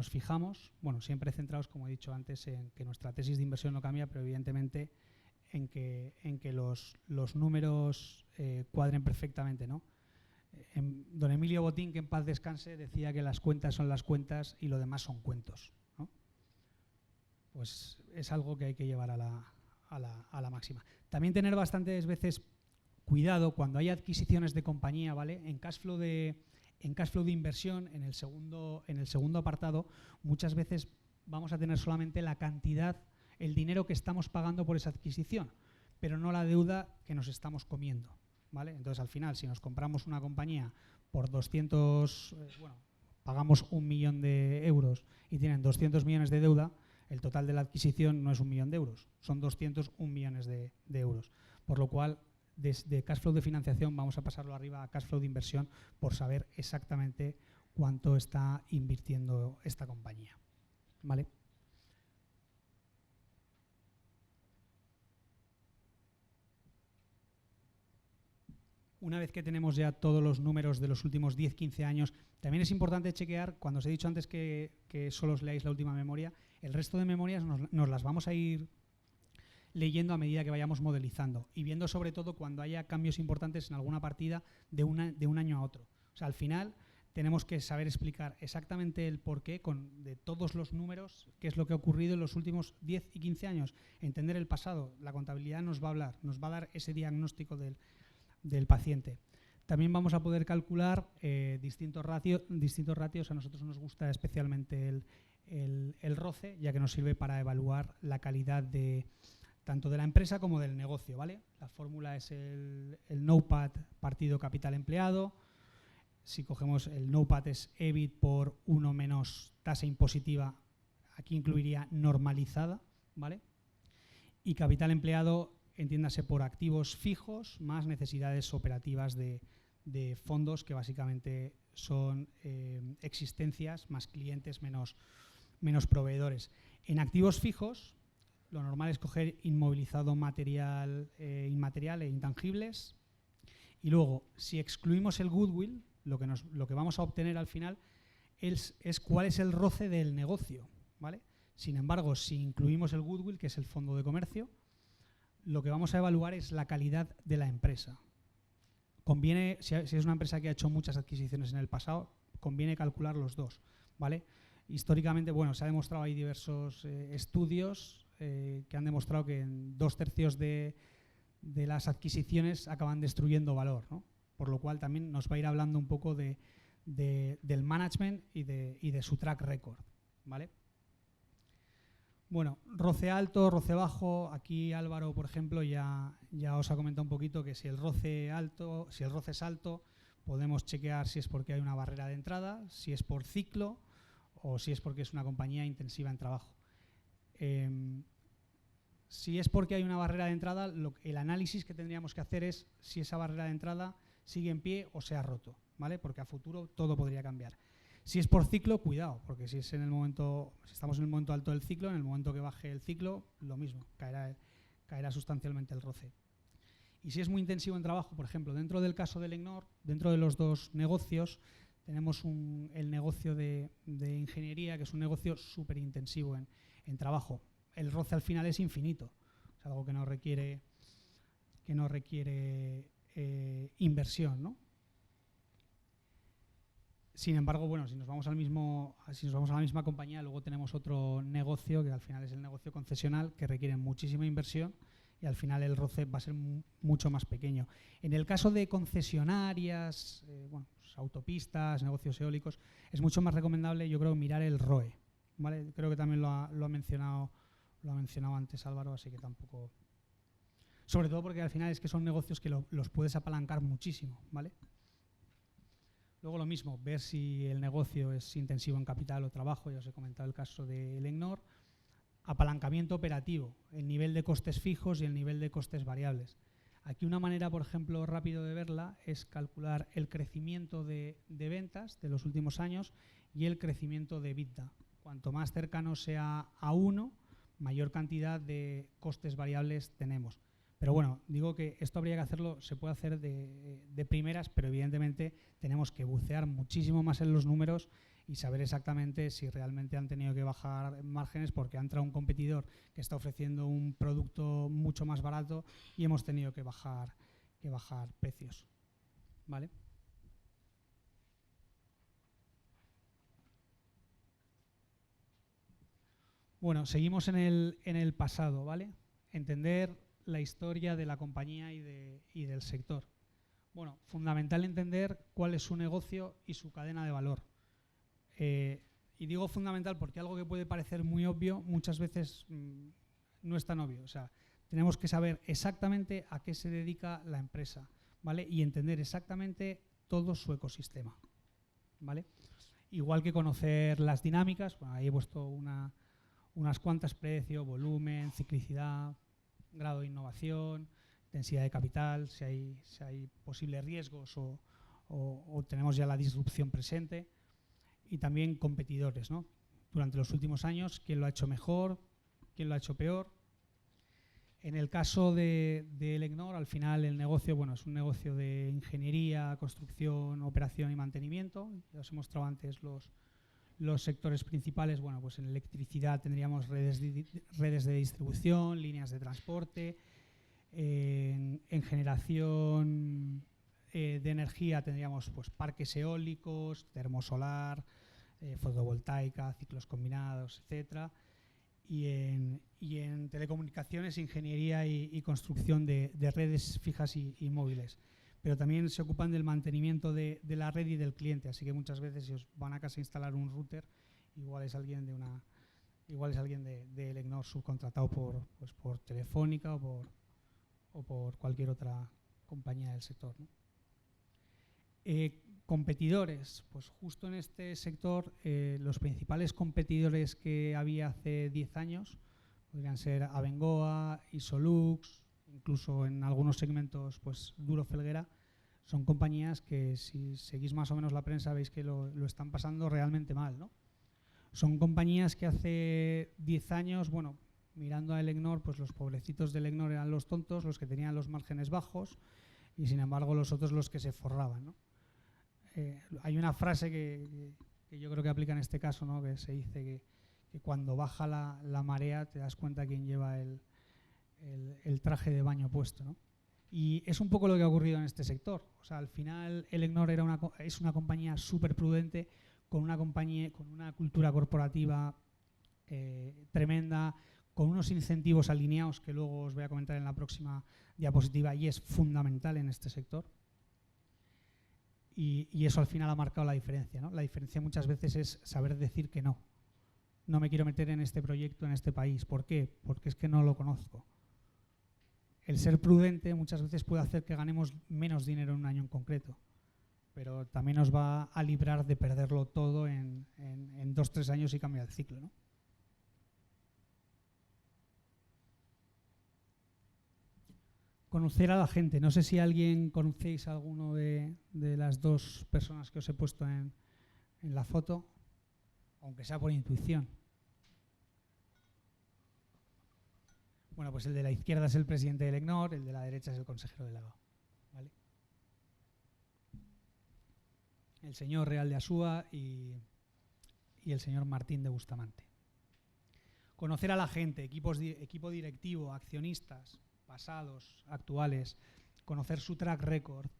fijamos. Bueno, siempre centrados, como he dicho antes, en que nuestra tesis de inversión no cambia, pero evidentemente en que los números cuadren perfectamente, ¿no? Don Emilio Botín, que en paz descanse, decía que las cuentas son las cuentas y lo demás son cuentos, ¿no? Pues es algo que hay que llevar a la máxima. También tener bastantes veces cuidado cuando hay adquisiciones de compañía, ¿vale? En cash flow de inversión, en el segundo apartado, muchas veces vamos a tener solamente la cantidad, el dinero que estamos pagando por esa adquisición, pero no la deuda que nos estamos comiendo, ¿vale? Entonces, al final, si nos compramos una compañía por 200, pagamos 1 millón de euros y tienen 200 millones de deuda, el total de la adquisición no es 1 millón de euros, son 201 millones de euros, por lo cual desde cash flow de financiación vamos a pasarlo arriba a cash flow de inversión por saber exactamente cuánto está invirtiendo esta compañía, ¿vale? una vez que tenemos ya todos los números de los últimos 10-15 años, también es importante chequear, cuando os he dicho antes que solo os leáis la última memoria, el resto de memorias nos las vamos a ir leyendo a medida que vayamos modelizando y viendo sobre todo cuando haya cambios importantes en alguna partida de un año a otro. O sea, al final tenemos que saber explicar exactamente el porqué de todos los números, qué es lo que ha ocurrido en los últimos 10 y 15 años, entender el pasado. La contabilidad nos va a hablar, nos va a dar ese diagnóstico del paciente. También vamos a poder calcular distintos ratios. A nosotros nos gusta especialmente el ROCE, ya que nos sirve para evaluar la calidad tanto de la empresa como del negocio, ¿vale? La fórmula es el NOPAT partido capital empleado. Si cogemos el NOPAT es EBIT por 1 menos tasa impositiva, aquí incluiría normalizada, ¿vale? Y capital empleado, entiéndase por activos fijos más necesidades operativas de fondos, que básicamente son existencias más clientes menos proveedores. En activos fijos, lo normal es coger inmovilizado inmaterial e intangibles. Y luego, si excluimos el goodwill, lo que vamos a obtener al final es cuál es el ROCE del negocio, ¿vale? Sin embargo, si incluimos el goodwill, que es el fondo de comercio, lo que vamos a evaluar es la calidad de la empresa. Conviene, si es una empresa que ha hecho muchas adquisiciones en el pasado, conviene calcular los dos, ¿vale? Históricamente, bueno, se ha demostrado, hay diversos estudios que han demostrado que en 2/3 de las adquisiciones acaban destruyendo valor, ¿no? Por lo cual también nos va a ir hablando un poco del management y de su track record, ¿vale? Bueno, ROCE alto, ROCE bajo. Aquí Álvaro, por ejemplo, ya os ha comentado un poquito que si el ROCE es alto, podemos chequear si es porque hay una barrera de entrada, si es por ciclo o si es porque es una compañía intensiva en trabajo. Si es porque hay una barrera de entrada, el análisis que tendríamos que hacer es si esa barrera de entrada sigue en pie o se ha roto, ¿vale? Porque a futuro todo podría cambiar. Si es por ciclo, cuidado, porque si estamos en el momento alto del ciclo, en el momento que baje el ciclo, lo mismo, caerá sustancialmente el ROCE. Y si es muy intensivo en trabajo, por ejemplo, dentro del caso del EGNOR, dentro de los dos negocios, tenemos el negocio de ingeniería, que es un negocio súper intensivo en trabajo. El ROCE al final es infinito, es algo que no requiere inversión, ¿no? Sin embargo, bueno, si nos vamos a la misma compañía, luego tenemos otro negocio que al final es el negocio concesional, que requiere muchísima inversión y al final el ROCE va a ser mucho más pequeño. En el caso de concesionarias, pues autopistas, negocios eólicos, es mucho más recomendable, yo creo, mirar el ROE, ¿vale? Creo que también lo ha mencionado antes Álvaro, así que tampoco. Sobre todo porque al final es que son negocios que los puedes apalancar muchísimo, ¿vale? Luego lo mismo, ver si el negocio es intensivo en capital o trabajo, ya os he comentado el caso del EGNOR. Apalancamiento operativo, el nivel de costes fijos y el nivel de costes variables. Aquí una manera, por ejemplo, rápido de verla es calcular el crecimiento de ventas de los últimos años y el crecimiento de EBITDA. Cuanto más cercano sea a 1, mayor cantidad de costes variables tenemos. Pero bueno, digo que esto habría que hacerlo, se puede hacer de primeras, pero evidentemente tenemos que bucear muchísimo más en los números y saber exactamente si realmente han tenido que bajar márgenes porque ha entrado un competidor que está ofreciendo un producto mucho más barato y hemos tenido que bajar precios, ¿vale? Bueno, seguimos en el pasado, ¿vale? Entender la historia de la compañía y del sector. Bueno, fundamental entender cuál es su negocio y su cadena de valor. Y digo fundamental porque algo que puede parecer muy obvio, muchas veces no es tan obvio. O sea, tenemos que saber exactamente a qué se dedica la empresa, ¿vale? Y entender exactamente todo su ecosistema, ¿vale? Igual que conocer las dinámicas, bueno, ahí he puesto unas cuantas: precio, volumen, ciclicidad, grado de innovación, densidad de capital, si hay posibles riesgos o tenemos ya la disrupción presente, y también competidores, ¿no? Durante los últimos años, quién lo ha hecho mejor, quién lo ha hecho peor. En el caso de Elecnor, al final el negocio, bueno, es un negocio de ingeniería, construcción, operación y mantenimiento. Ya os he mostrado antes los sectores principales. Bueno, pues en electricidad tendríamos redes de distribución, líneas de transporte. En generación de energía tendríamos pues parques eólicos, termosolar, fotovoltaica, ciclos combinados, etcétera. Y en telecomunicaciones, ingeniería y construcción de redes fijas y móviles. Pero también se ocupan del mantenimiento de la red y del cliente, así que muchas veces si os van a casa a instalar un router, igual es alguien de Elecnor subcontratado por Telefónica o por cualquier otra compañía del sector, ¿no? Competidores, pues justo en este sector los principales competidores que había hace 10 años podrían ser Abengoa, Isolux, incluso en algunos segmentos pues Duro Felguera. Son compañías que si seguís más o menos la prensa veis que lo están pasando realmente mal, ¿no? Son compañías que hace 10 años, bueno, mirando a Elecnor, pues los pobrecitos de Elecnor eran los tontos, los que tenían los márgenes bajos y sin embargo los otros los que se forraban, ¿no? Hay una frase que yo creo que aplica en este caso, ¿no? Que se dice que cuando baja la marea te das cuenta quién lleva el traje de baño puesto, ¿no? Y es un poco lo que ha ocurrido en este sector. O sea, al final Elecnor es una compañía súper prudente, con una cultura corporativa tremenda, con unos incentivos alineados que luego os voy a comentar en la próxima diapositiva y es fundamental en este sector. Y eso al final ha marcado la diferencia, ¿no? La diferencia muchas veces es saber decir que no. No me quiero meter en este proyecto, en este país. ¿Por qué? Porque es que no lo conozco. El ser prudente muchas veces puede hacer que ganemos menos dinero en un año en concreto, pero también nos va a librar de perderlo todo en 2 o 3 años y cambiar el ciclo, ¿no? Conocer a la gente. No sé si alguien conocéis a alguno de las 2 personas que os he puesto en la foto, aunque sea por intuición. Bueno, pues el de la izquierda es el presidente de Elecnor, el de la derecha es el consejero delegado, ¿vale? El señor Real de Asúa y el señor Martín de Bustamante. Conocer a la gente, equipo directivo, accionistas, pasados, actuales, conocer su track record,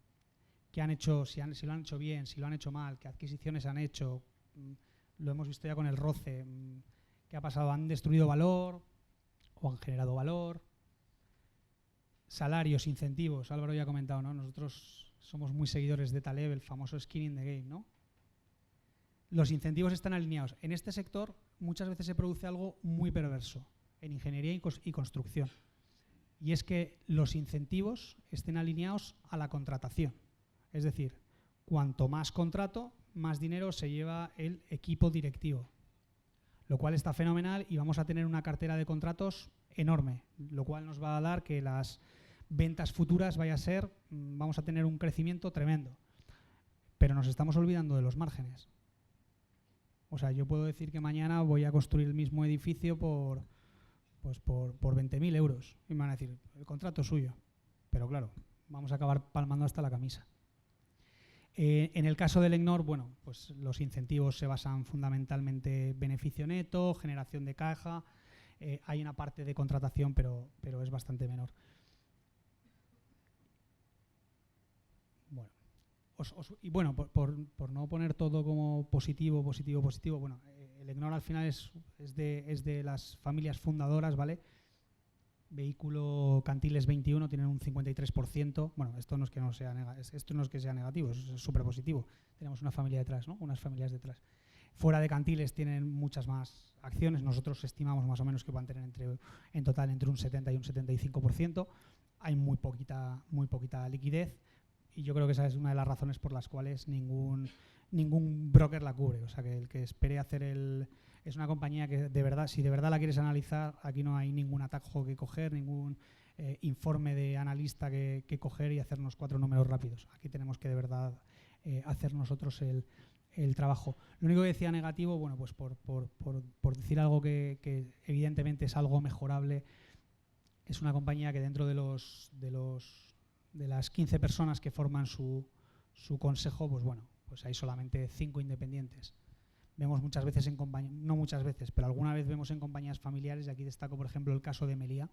qué han hecho, si lo han hecho bien, si lo han hecho mal, qué adquisiciones han hecho, lo hemos visto ya con el ROCE, qué ha pasado, han destruido valor o han generado valor, salarios, incentivos, Álvaro ya ha comentado, ¿no? Nosotros somos muy seguidores de Taleb, el famoso skin in the game, ¿no? Los incentivos están alineados. En este sector muchas veces se produce algo muy perverso, en ingeniería y construcción. Y es que los incentivos estén alineados a la contratación. Es decir, cuanto más contrato, más dinero se lleva el equipo directivo. Lo cual está fenomenal y vamos a tener una cartera de contratos enorme, lo cual nos va a dar que las ventas futuras vamos a tener un crecimiento tremendo. Pero nos estamos olvidando de los márgenes. O sea, yo puedo decir que mañana voy a construir el mismo edificio por 20.000 euros. Y me van a decir, el contrato es suyo. Pero claro, vamos a acabar palmando hasta la camisa. En el caso de Elecnor, bueno, pues los incentivos se basan fundamentalmente en beneficio neto, generación de caja. Hay una parte de contratación, pero es bastante menor. Bueno, y bueno, por no poner todo como positivo, bueno, Elecnor al final es de las familias fundadoras, ¿vale? Vehículo Cantiles 21 tienen un 53%. Bueno, esto no es que sea negativo, es súper positivo. Tenemos una familia detrás, ¿no? Unas familias detrás. Fuera de Cantiles tienen muchas más acciones. Nosotros estimamos más o menos que van a tener en total entre un 70 y un 75%. Hay muy poquita liquidez y yo creo que esa es una de las razones por las cuales ningún broker la cubre. O sea, que el que espere hacer es una compañía que de verdad, si de verdad la quieres analizar, aquí no hay ningún atajo que coger, ningún informe de analista que coger y hacernos 4 números rápidos. Aquí tenemos que de verdad hacer nosotros el trabajo. Lo único que decía negativo, bueno, pues por decir algo que evidentemente es algo mejorable, es una compañía que dentro de las 15 personas que forman su consejo, pues bueno, pues hay solamente 5 independientes. Vemos muchas veces en compañías, no muchas veces, pero alguna vez vemos en compañías familiares, y aquí destaco por ejemplo el caso de Meliá.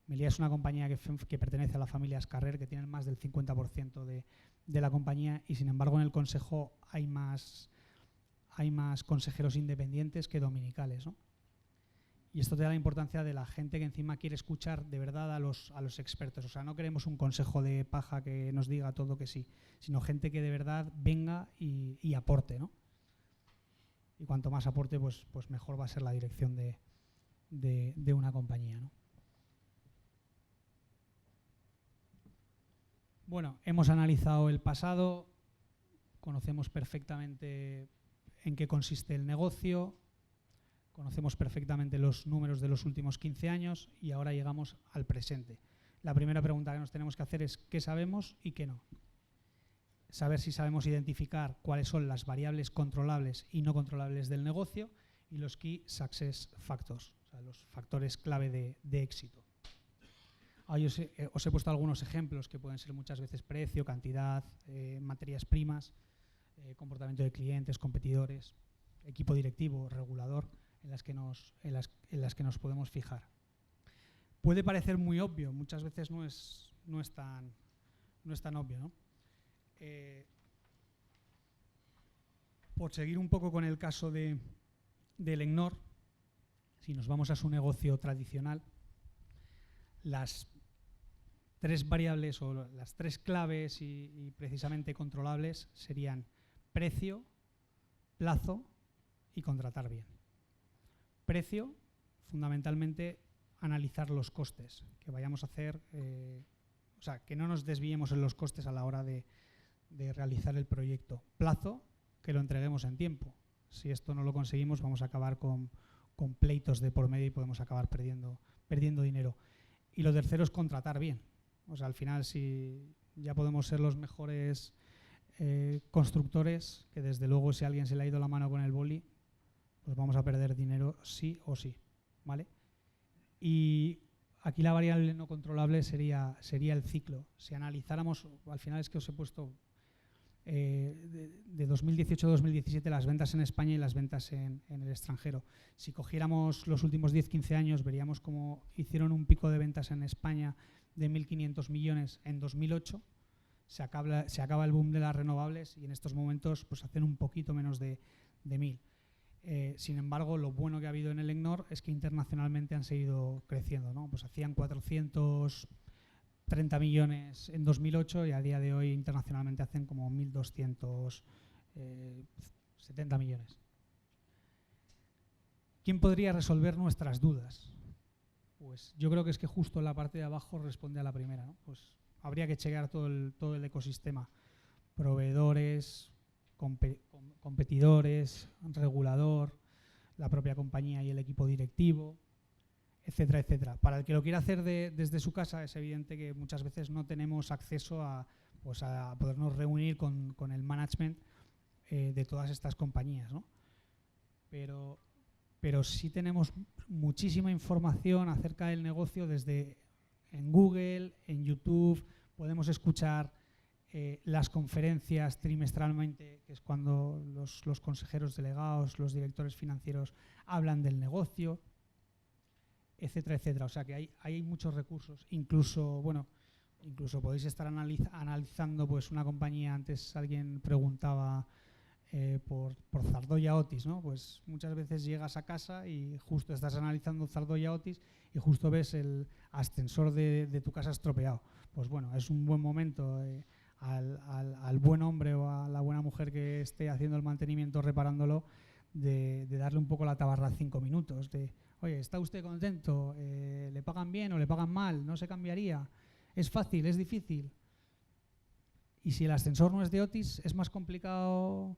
Meliá es una compañía que pertenece a la familia Escarrer, que tienen más del 50% de la compañía, y sin embargo en el consejo hay más consejeros independientes que dominicales, ¿no? Y esto te da la importancia de la gente que encima quiere escuchar de verdad a los expertos. O sea, no queremos un consejo de paja que nos diga todo que sí, sino gente que de verdad venga y aporte, ¿no? Y cuanto más aporte, pues mejor va a ser la dirección de una compañía, ¿no? Bueno, hemos analizado el pasado, conocemos perfectamente en qué consiste el negocio, conocemos perfectamente los números de los últimos 15 años y ahora llegamos al presente. La primera pregunta que nos tenemos que hacer es ¿qué sabemos y qué no? Saber si sabemos identificar cuáles son las variables controlables y no controlables del negocio y los Key Success Factors, o sea, los factores clave de éxito. Ahí os he puesto algunos ejemplos que pueden ser muchas veces precio, cantidad, materias primas, comportamiento de clientes, competidores, equipo directivo, regulador, en las que nos podemos fijar. Puede parecer muy obvio, muchas veces no es tan obvio, ¿no? Por seguir un poco con el caso del EGNOR, si nos vamos a su negocio tradicional, las 3 variables o las 3 claves y precisamente controlables serían precio, plazo y contratar bien. Precio, fundamentalmente, analizar los costes, que vayamos a hacer, o sea, que no nos desviemos en los costes a la hora de realizar el proyecto. Plazo, que lo entreguemos en tiempo. Si esto no lo conseguimos, vamos a acabar con pleitos de por medio y podemos acabar perdiendo dinero. Y lo tercero es contratar bien. O sea, al final, si ya podemos ser los mejores constructores, que desde luego si a alguien se le ha ido la mano con el boli, pues vamos a perder dinero sí o sí, ¿vale? Y aquí la variable no controlable sería el ciclo. Si analizáramos, al final es que os he puesto de 2018 a 2017 las ventas en España y las ventas en el extranjero. Si cogiéramos los últimos 10-15 años, veríamos cómo hicieron un pico de ventas en España de 1.500 millones en 2008. Se acaba el boom de las renovables y en estos momentos pues hacen un poquito menos de 1.000. Sin embargo, lo bueno que ha habido en el EGNOR es que internacionalmente han seguido creciendo, ¿no? Pues hacían 430 millones en 2008 y a día de hoy internacionalmente hacen como 1.270 millones. ¿Quién podría resolver nuestras dudas? Pues yo creo que es que justo en la parte de abajo responde a la primera, ¿no? Pues habría que chequear todo el ecosistema, proveedores, competidores, regulador, la propia compañía y el equipo directivo, etcétera, etcétera. Para el que lo quiera hacer desde su casa, es evidente que muchas veces no tenemos acceso a podernos reunir con el management de todas estas compañías, ¿no? Pero sí tenemos muchísima información acerca del negocio en Google, en YouTube, podemos escuchar las conferencias trimestralmente, que es cuando los consejeros delegados, los directores financieros hablan del negocio, etcétera, etcétera. O sea que hay muchos recursos. Incluso podéis estar analizando pues una compañía. Antes alguien preguntaba por Zardoya Otis, ¿no? Pues muchas veces llegas a casa y justo estás analizando Zardoya Otis y justo ves el ascensor de tu casa estropeado. Pues bueno, es un buen momento al buen hombre o a la buena mujer que esté haciendo el mantenimiento, reparándolo, de darle un poco la tabarra 5 minutos, oye, ¿está usted contento? ¿Le pagan bien o le pagan mal? ¿No se cambiaría? ¿Es fácil? ¿Es difícil? Y si el ascensor no es de Otis, ¿es más complicado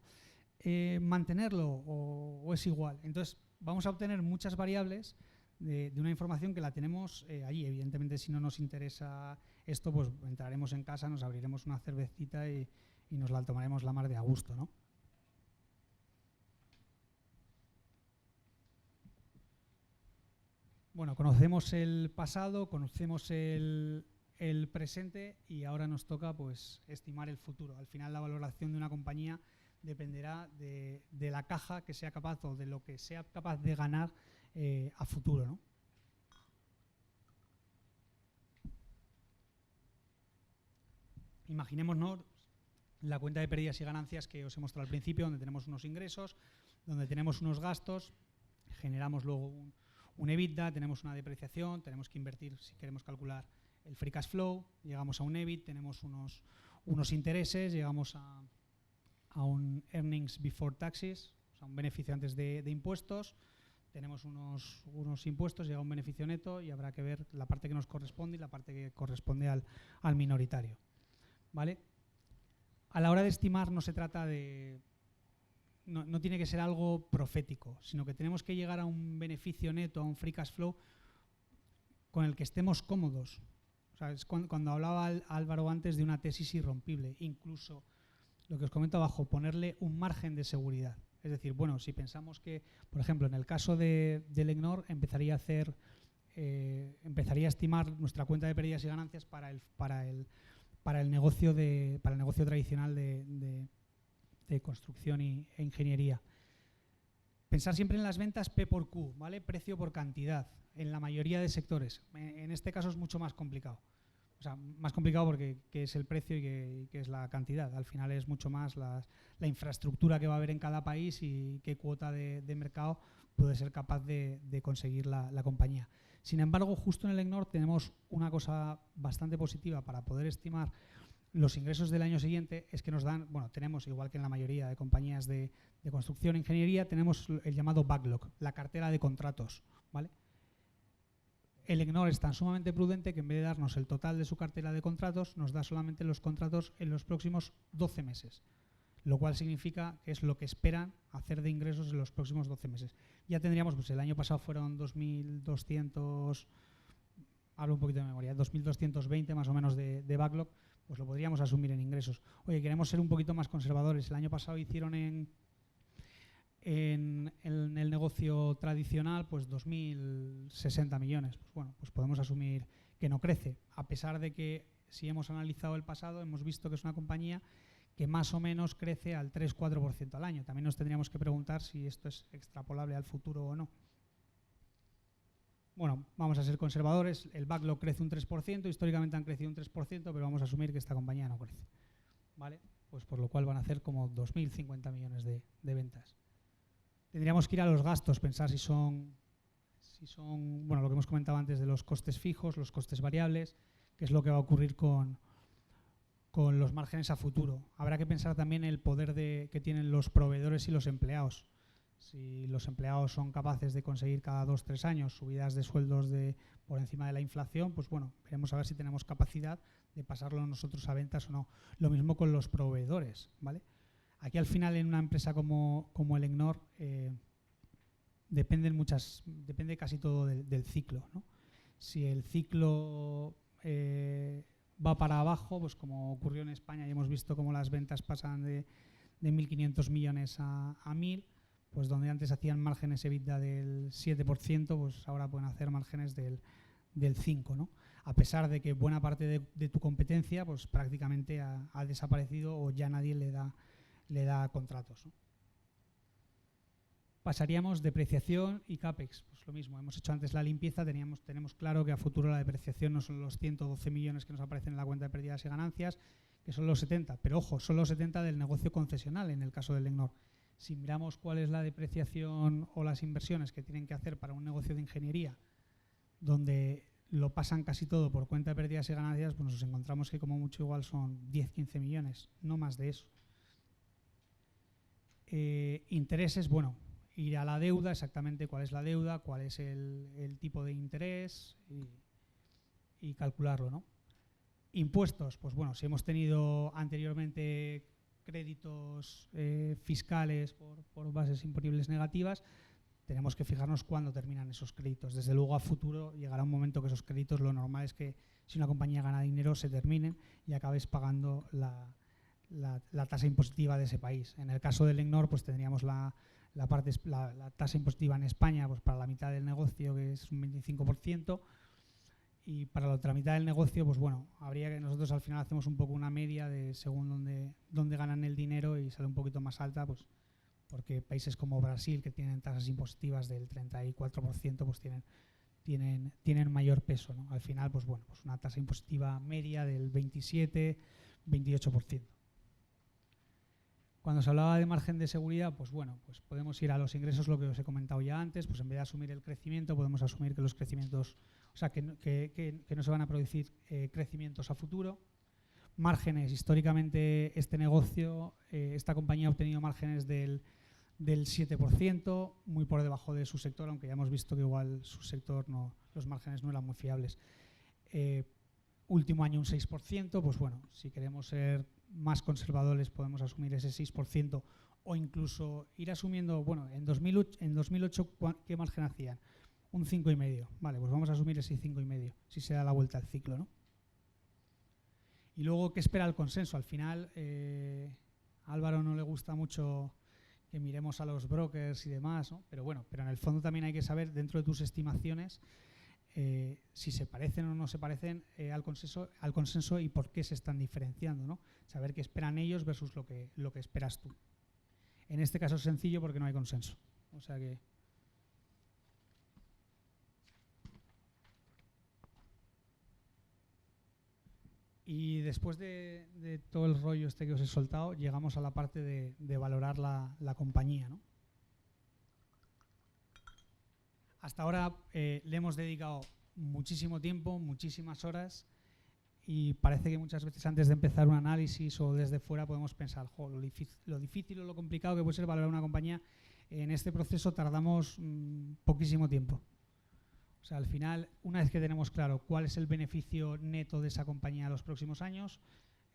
mantenerlo o es igual? Entonces vamos a obtener muchas variables de una información que la tenemos allí. Evidentemente, si no nos interesa esto, pues entraremos en casa, nos abriremos una cervecita y nos la tomaremos la mar de a gusto, ¿no? Bueno, conocemos el pasado, conocemos el presente y ahora nos toca pues estimar el futuro. Al final la valoración de una compañía dependerá de la caja que sea capaz o de lo que sea capaz de ganar a futuro, ¿no? Imaginémonos la cuenta de pérdidas y ganancias que os he mostrado al principio, donde tenemos unos ingresos, donde tenemos unos gastos, generamos luego un EBITDA, tenemos una depreciación, tenemos que invertir si queremos calcular el free cash flow, llegamos a un EBIT, tenemos unos intereses, llegamos a un earnings before taxes, o sea, un beneficio antes de impuestos, tenemos unos impuestos, llega un beneficio neto y habrá que ver la parte que nos corresponde y la parte que corresponde al minoritario. ¿Vale? A la hora de estimar no se trata de... No tiene que ser algo profético, sino que tenemos que llegar a un beneficio neto, a un free cash flow con el que estemos cómodos. O sea, es cuando hablaba Álvaro antes de una tesis irrompible, incluso lo que os comento abajo, ponerle un margen de seguridad. Es decir, bueno, si pensamos que, por ejemplo, en el caso del EGNOR empezaría a estimar nuestra cuenta de pérdidas y ganancias para el negocio tradicional de construcción e ingeniería. Pensar siempre en las ventas P por Q, ¿vale? Precio por cantidad, en la mayoría de sectores. En este caso es mucho más complicado. O sea, más complicado porque qué es el precio y qué es la cantidad. Al final es mucho más la infraestructura que va a haber en cada país y qué cuota de mercado puede ser capaz de conseguir la compañía. Sin embargo, justo en el EGNOR tenemos una cosa bastante positiva para poder estimar los ingresos del año siguiente, es que nos dan, bueno, tenemos, igual que en la mayoría de compañías de construcción e ingeniería, tenemos el llamado backlog, la cartera de contratos, ¿vale? El EGNOR es tan sumamente prudente que en vez de darnos el total de su cartera de contratos, nos da solamente los contratos en los próximos 12 meses, lo cual significa que es lo que esperan hacer de ingresos en los próximos 12 meses. Ya tendríamos, pues el año pasado fueron 2.200, hablo un poquito de memoria, 2.220 más o menos de backlog, pues lo podríamos asumir en ingresos. Oye, queremos ser un poquito más conservadores. El año pasado hicieron en el negocio tradicional pues 2.060 millones. Pues bueno, pues podemos asumir que no crece, a pesar de que si hemos analizado el pasado hemos visto que es una compañía que más o menos crece al 3-4% al año. También nos tendríamos que preguntar si esto es extrapolable al futuro o no. Bueno, vamos a ser conservadores, el backlog crece un 3%, históricamente han crecido un 3%, pero vamos a asumir que esta compañía no crece, ¿vale? Pues por lo cual van a hacer como 2.050 millones de ventas. Tendríamos que ir a los gastos, pensar si son, bueno, lo que hemos comentado antes de los costes fijos, los costes variables, qué es lo que va a ocurrir con los márgenes a futuro. Habrá que pensar también el poder que tienen los proveedores y los empleados. Si los empleados son capaces de conseguir cada 2-3 años subidas de sueldos por encima de la inflación, pues bueno, veremos a ver si tenemos capacidad de pasarlo nosotros a ventas o no. Lo mismo con los proveedores, ¿vale? Aquí al final en una empresa como el EGNOR depende casi todo del ciclo, ¿no? Si el ciclo va para abajo, pues como ocurrió en España y hemos visto cómo las ventas pasan de 1.500 millones a 1.000, pues donde antes hacían márgenes EBITDA del 7%, pues ahora pueden hacer márgenes del 5%, ¿no? A pesar de que buena parte de tu competencia pues prácticamente ha desaparecido o ya nadie le da contratos, ¿no? Pasaríamos depreciación y CAPEX, pues lo mismo, hemos hecho antes la limpieza, tenemos claro que a futuro la depreciación no son los 112 millones que nos aparecen en la cuenta de pérdidas y ganancias, que son los 70, pero ojo, son los 70 del negocio concesional en el caso del EGNOR. Si miramos cuál es la depreciación o las inversiones que tienen que hacer para un negocio de ingeniería, donde lo pasan casi todo por cuenta de pérdidas y ganancias, pues nos encontramos que como mucho igual son 10-15 millones, no más de eso. Intereses, bueno, ir a la deuda, exactamente cuál es la deuda, cuál es el tipo de interés y calcularlo, ¿no? Impuestos, pues bueno, si hemos tenido anteriormente créditos fiscales por bases imponibles negativas, tenemos que fijarnos cuándo terminan esos créditos. Desde luego a futuro llegará un momento que esos créditos, lo normal es que si una compañía gana dinero se terminen y acabes pagando la tasa impositiva de ese país. En el caso del EGNOR pues tendríamos la la tasa impositiva en España, pues para la mitad del negocio, que es un 25%, y para la otra mitad del negocio, pues bueno, habría que nosotros al final hacemos un poco una media de según dónde ganan el dinero y sale un poquito más alta, pues porque países como Brasil, que tienen tasas impositivas del 34%, pues tienen mayor peso, ¿no? Al final, pues bueno, pues una tasa impositiva media del 27-28%. Cuando se hablaba de margen de seguridad, pues bueno, pues podemos ir a los ingresos, lo que os he comentado ya antes, pues en vez de asumir el crecimiento, podemos asumir que los crecimientos, o sea, que no se van a producir crecimientos a futuro. Márgenes, históricamente este negocio, esta compañía ha obtenido márgenes del 7%, muy por debajo de su sector, aunque ya hemos visto que igual su sector los márgenes no eran muy fiables. Último año un 6%, pues bueno, si queremos ser más conservadores podemos asumir ese 6% o incluso ir asumiendo, bueno, en 2008 ¿qué margen hacían? Un 5,5. Vale, pues vamos a asumir ese 5,5 si se da la vuelta al ciclo, ¿no? Y luego, ¿qué espera el consenso? Al final, a Álvaro no le gusta mucho que miremos a los brokers y demás, ¿no? Pero bueno, pero en el fondo también hay que saber dentro de tus estimaciones si se parecen o no se parecen al consenso y por qué se están diferenciando, ¿no? Saber qué esperan ellos versus lo que esperas tú. En este caso es sencillo porque no hay consenso. O sea que... Y después de todo el rollo este que os he soltado, llegamos a la parte de valorar la compañía, ¿no? Hasta ahora le hemos dedicado muchísimo tiempo, muchísimas horas, y parece que muchas veces antes de empezar un análisis o desde fuera podemos pensar, lo difícil o lo complicado que puede ser valorar una compañía. En este proceso tardamos poquísimo tiempo. O sea, al final, una vez que tenemos claro cuál es el beneficio neto de esa compañía en los próximos años,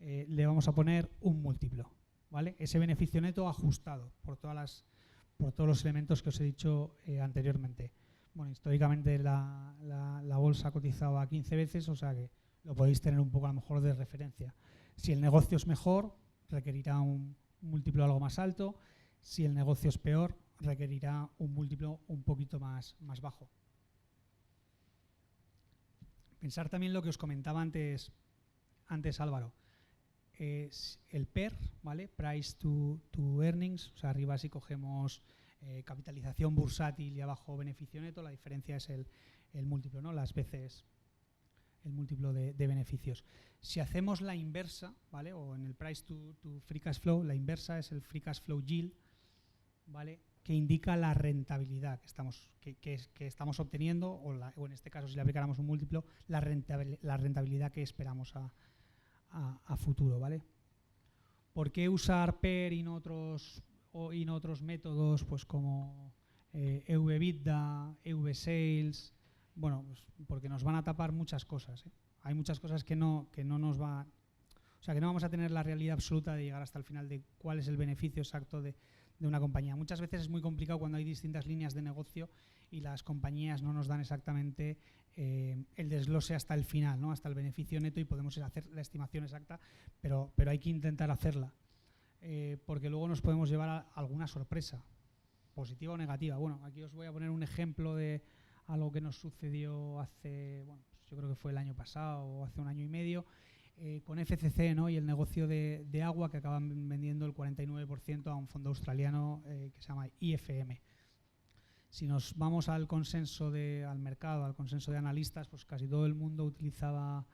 le vamos a poner un múltiplo, ¿vale? Ese beneficio neto ajustado por todos los elementos que os he dicho anteriormente. Bueno, históricamente la bolsa ha cotizado a 15 veces, o sea que lo podéis tener un poco a lo mejor de referencia. Si el negocio es mejor, requerirá un múltiplo algo más alto. Si el negocio es peor, requerirá un múltiplo un poquito más bajo. Pensar también lo que os comentaba antes Álvaro. Es el PER, ¿vale? Price to Earnings. O sea, arriba si cogemos capitalización bursátil y abajo beneficio neto, la diferencia es el múltiplo, ¿no? Las veces el múltiplo de beneficios. Si hacemos la inversa, ¿vale? O en el Price to Free Cash Flow, la inversa es el Free Cash Flow Yield, ¿vale? Que indica la rentabilidad que estamos obteniendo, o en este caso si le aplicáramos un múltiplo, la rentabilidad que esperamos a futuro, ¿vale? ¿Por qué usar PER y no otros métodos pues como EV/EBITDA, EV/Sales? Bueno, pues porque nos van a tapar muchas cosas, ¿eh? Hay muchas cosas que no nos van... O sea, que no vamos a tener la realidad absoluta de llegar hasta el final de cuál es el beneficio exacto de una compañía. Muchas veces es muy complicado cuando hay distintas líneas de negocio y las compañías no nos dan exactamente el desglose hasta el final, ¿no? Hasta el beneficio neto, y podemos hacer la estimación exacta, pero hay que intentar hacerla, porque luego nos podemos llevar a alguna sorpresa, positiva o negativa. Bueno, aquí os voy a poner un ejemplo de algo que nos sucedió hace, bueno, pues yo creo que fue el año pasado o hace un año y medio, con FCC, ¿no? Y el negocio de agua, que acaban vendiendo el 49% a un fondo australiano que se llama IFM. Si nos vamos al consenso al mercado, al consenso de analistas, pues casi todo el mundo utilizaba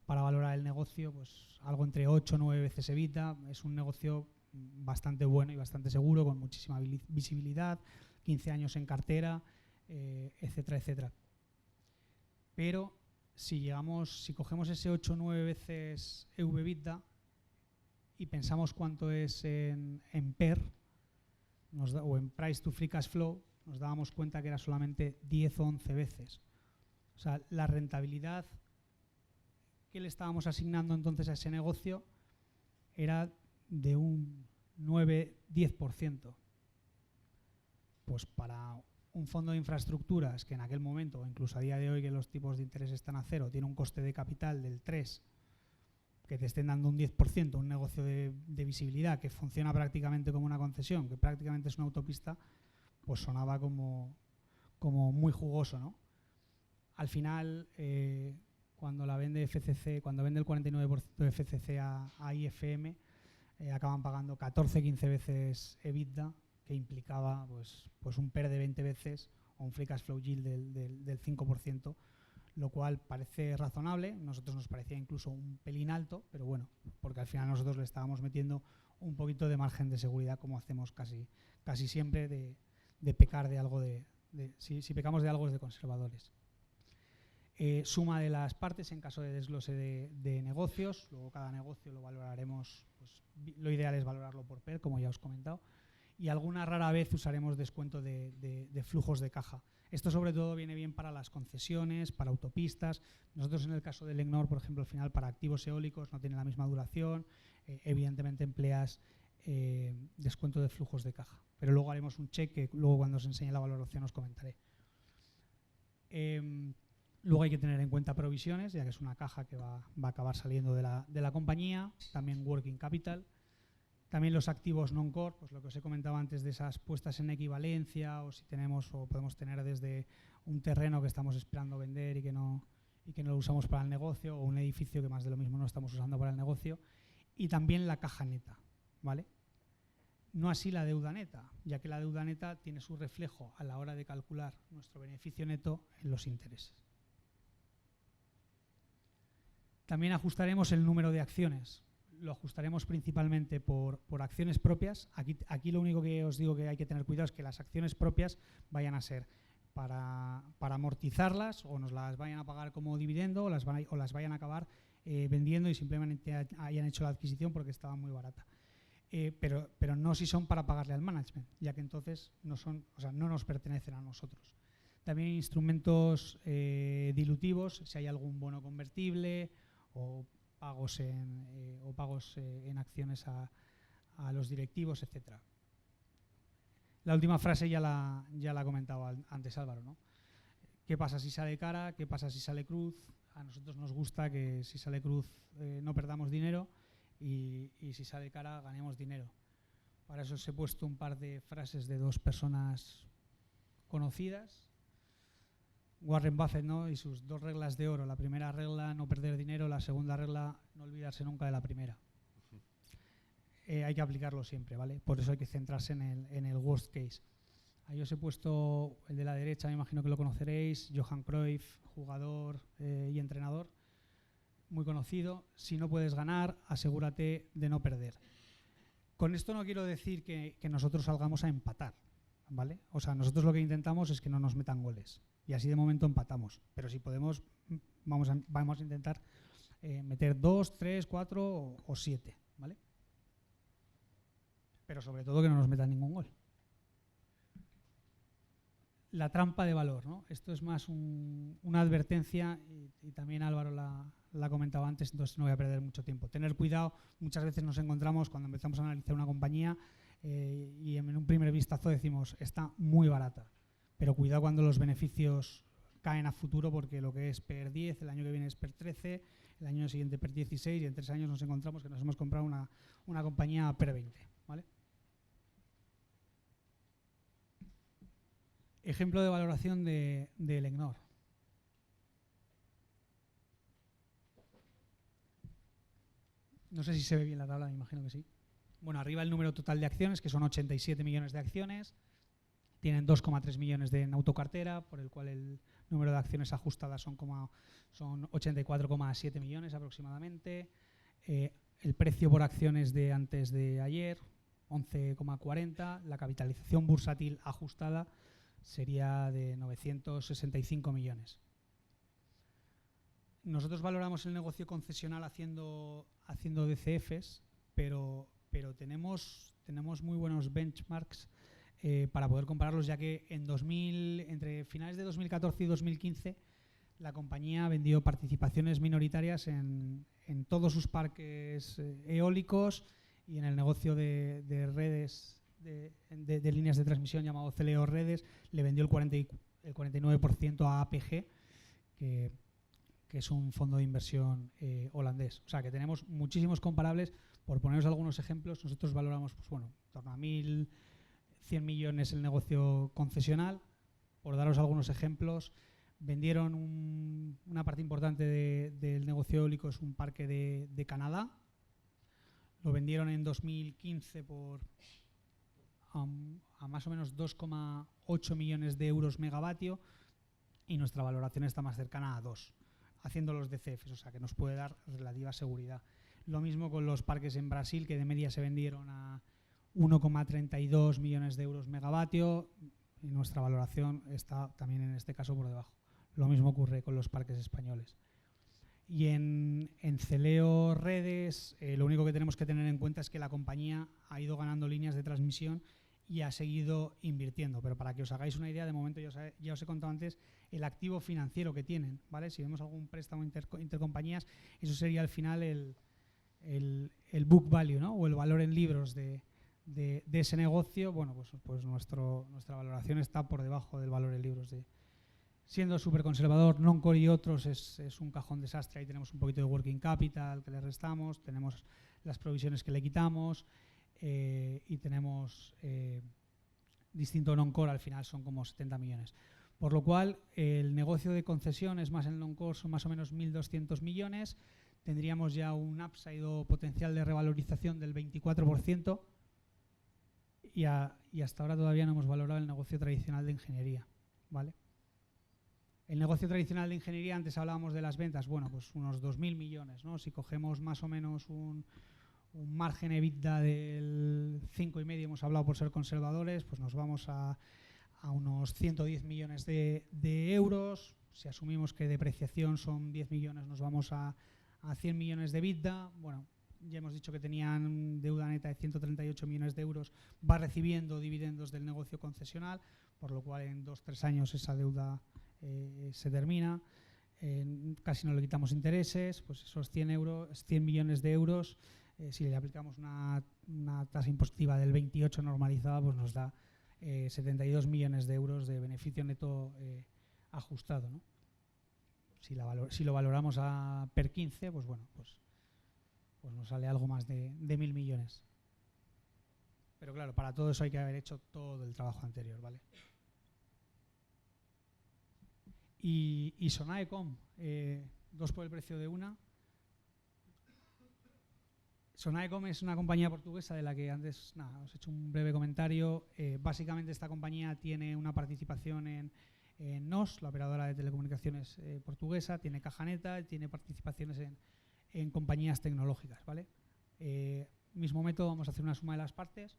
para valorar el negocio pues algo entre 8 o 9 veces EBITDA. Es un negocio bastante bueno y bastante seguro, con muchísima visibilidad, 15 años en cartera, etcétera, etcétera. Pero si cogemos ese 8 o 9 veces EV/EBITDA y pensamos cuánto es en PER o en Price to Free Cash Flow, nos dábamos cuenta que era solamente 10 o 11 veces. O sea, la rentabilidad que le estábamos asignando entonces a ese negocio era de un 9-10%. Pues para un fondo de infraestructuras que en aquel momento, o incluso a día de hoy que los tipos de interés están a cero, tiene un coste de capital del 3, que te estén dando un 10%, un negocio de visibilidad que funciona prácticamente como una concesión, que prácticamente es una autopista, pues sonaba como muy jugoso, ¿no? Al final, cuando la vende FCC, cuando vende el 49% de FCC a IFM, acaban pagando 14-15 veces EBITDA, que implicaba pues un PER de 20 veces o un free cash flow yield del 5%, lo cual parece razonable. Nosotros nos parecía incluso un pelín alto, pero bueno, porque al final nosotros le estábamos metiendo un poquito de margen de seguridad, como hacemos casi siempre, de pecar de algo si pecamos de algo es de conservadores. Suma de las partes en caso de desglose de negocios. Luego cada negocio lo valoraremos, pues, lo ideal es valorarlo por PER, como ya os he comentado, y alguna rara vez usaremos descuento de flujos de caja. Esto sobre todo viene bien para las concesiones, para autopistas. Nosotros en el caso del EGNOR, por ejemplo, al final para activos eólicos no tiene la misma duración, evidentemente empleas descuento de flujos de caja, pero luego haremos un check que luego cuando os enseñe la valoración os comentaré. Luego hay que tener en cuenta provisiones, ya que es una caja que va a acabar saliendo de la compañía, también working capital, también los activos non-core, pues lo que os he comentado antes de esas puestas en equivalencia, o si tenemos o podemos tener desde un terreno que estamos esperando vender y que no lo usamos para el negocio, o un edificio que más de lo mismo no estamos usando para el negocio, y también la caja neta, ¿vale? No así la deuda neta, ya que la deuda neta tiene su reflejo a la hora de calcular nuestro beneficio neto en los intereses. También ajustaremos el número de acciones. Lo ajustaremos principalmente por acciones propias. Aquí lo único que os digo que hay que tener cuidado es que las acciones propias vayan a ser para amortizarlas, o nos las vayan a pagar como dividendo, o las vayan a acabar vendiendo y simplemente hayan hecho la adquisición porque estaba muy barata. Pero no si son para pagarle al management, ya que entonces no nos pertenecen a nosotros. También instrumentos dilutivos, si hay algún bono convertible o pagos en acciones a los directivos, etcétera. La última frase ya la comentaba antes Álvaro, ¿no? ¿Qué pasa si sale cara? ¿Qué pasa si sale cruz? A nosotros nos gusta que si sale cruz no perdamos dinero y si sale cara ganemos dinero. Para eso os he puesto un par de frases de dos personas conocidas. Warren Buffett, ¿no? Y sus 2 reglas de oro. La primera regla, no perder dinero. La segunda regla, no olvidarse nunca de la primera. Hay que aplicarlo siempre, ¿vale? Por eso hay que centrarse en el worst case. Ahí os he puesto el de la derecha, me imagino que lo conoceréis, Johan Cruyff, jugador y entrenador, muy conocido. Si no puedes ganar, asegúrate de no perder. Con esto no quiero decir que nosotros salgamos a empatar, ¿vale? O sea, nosotros lo que intentamos es que no nos metan goles. Y así de momento empatamos. Pero si podemos, vamos a intentar meter 2, 3, 4 o 7, ¿vale? Pero sobre todo que no nos metan ningún gol. La trampa de valor, ¿no? Esto es más una advertencia y también Álvaro la comentaba antes, entonces no voy a perder mucho tiempo. Tener cuidado, muchas veces nos encontramos cuando empezamos a analizar una compañía y en un primer vistazo decimos, está muy barata. Pero cuidado cuando los beneficios caen a futuro, porque lo que es PER 10, el año que viene es PER 13, el año siguiente PER 16 y en 3 años nos encontramos que nos hemos comprado una compañía PER 20, ¿vale? Ejemplo de valoración de EGNOR. No sé si se ve bien la tabla, me imagino que sí. Bueno, arriba el número total de acciones, que son 87 millones de acciones. Tienen 2,3 millones en autocartera, por el cual el número de acciones ajustadas son 84,7 millones aproximadamente. El precio por acciones de antes de ayer, 11,40. La capitalización bursátil ajustada sería de 965 millones. Nosotros valoramos el negocio concesional haciendo DCFs, pero tenemos muy buenos benchmarks para poder compararlos, ya que entre finales de 2014 y 2015 la compañía vendió participaciones minoritarias en todos sus parques eólicos y en el negocio de redes de líneas de transmisión llamado Celeo Redes le vendió el 49% a APG, que que es un fondo de inversión holandés. O sea, que tenemos muchísimos comparables. Por poneros algunos ejemplos, nosotros valoramos, pues bueno, en torno a 1.100 millones el negocio concesional. Por daros algunos ejemplos, vendieron una parte importante del negocio eólico, es un parque de Canadá. Lo vendieron en 2015 a más o menos 2,8 millones de euros megavatio y nuestra valoración está más cercana a 2, haciendo los DCFs, o sea que nos puede dar relativa seguridad. Lo mismo con los parques en Brasil, que de media se vendieron a 1,32 millones de euros megavatio y nuestra valoración está también en este caso por debajo. Lo mismo ocurre con los parques españoles. Y en Celeo Redes, lo único que tenemos que tener en cuenta es que la compañía ha ido ganando líneas de transmisión y ha seguido invirtiendo. Pero para que os hagáis una idea, de momento ya os he contado antes el activo financiero que tienen, ¿vale? Si vemos algún préstamo intercompañías, eso sería al final el book value, ¿no? O el valor en libros de ese negocio. Bueno, pues nuestra valoración está por debajo del valor en libros siendo súper conservador. Non-core y otros es un cajón desastre. Ahí tenemos un poquito de working capital que le restamos, tenemos las provisiones que le quitamos y tenemos distinto non-core, al final son como 70 millones. Por lo cual, el negocio de concesión es más el non-core, son más o menos 1.200 millones. Tendríamos ya un upside o potencial de revalorización del 24% y hasta ahora todavía no hemos valorado el negocio tradicional de ingeniería, ¿vale? El negocio tradicional de ingeniería, antes hablábamos de las ventas, bueno, pues unos 2.000 millones, ¿no? Si cogemos más o menos un margen EBITDA del 5,5, hemos hablado por ser conservadores, pues nos vamos a unos 110 millones de euros. Si asumimos que depreciación son 10 millones, nos vamos a 100 millones de EBITDA. Bueno, ya hemos dicho que tenían deuda neta de 138 millones de euros, va recibiendo dividendos del negocio concesional, por lo cual en 2-3 años esa deuda se termina, casi no le quitamos intereses, pues esos 100 millones de euros, si le aplicamos una tasa impositiva del 28 normalizada, pues nos da 72 millones de euros de beneficio neto ajustado, ¿no? Si lo valoramos a per 15, pues bueno, pues nos sale algo más de 1.000 millones. Pero claro, para todo eso hay que haber hecho todo el trabajo anterior, ¿vale? Y Sonaecom, 2 por el precio de una. Sonaecom es una compañía portuguesa de la que antes os he hecho un breve comentario. Básicamente esta compañía tiene una participación en NOS, la operadora de telecomunicaciones portuguesa, tiene caja neta, tiene participaciones en compañías tecnológicas, ¿vale? Mismo método, vamos a hacer una suma de las partes.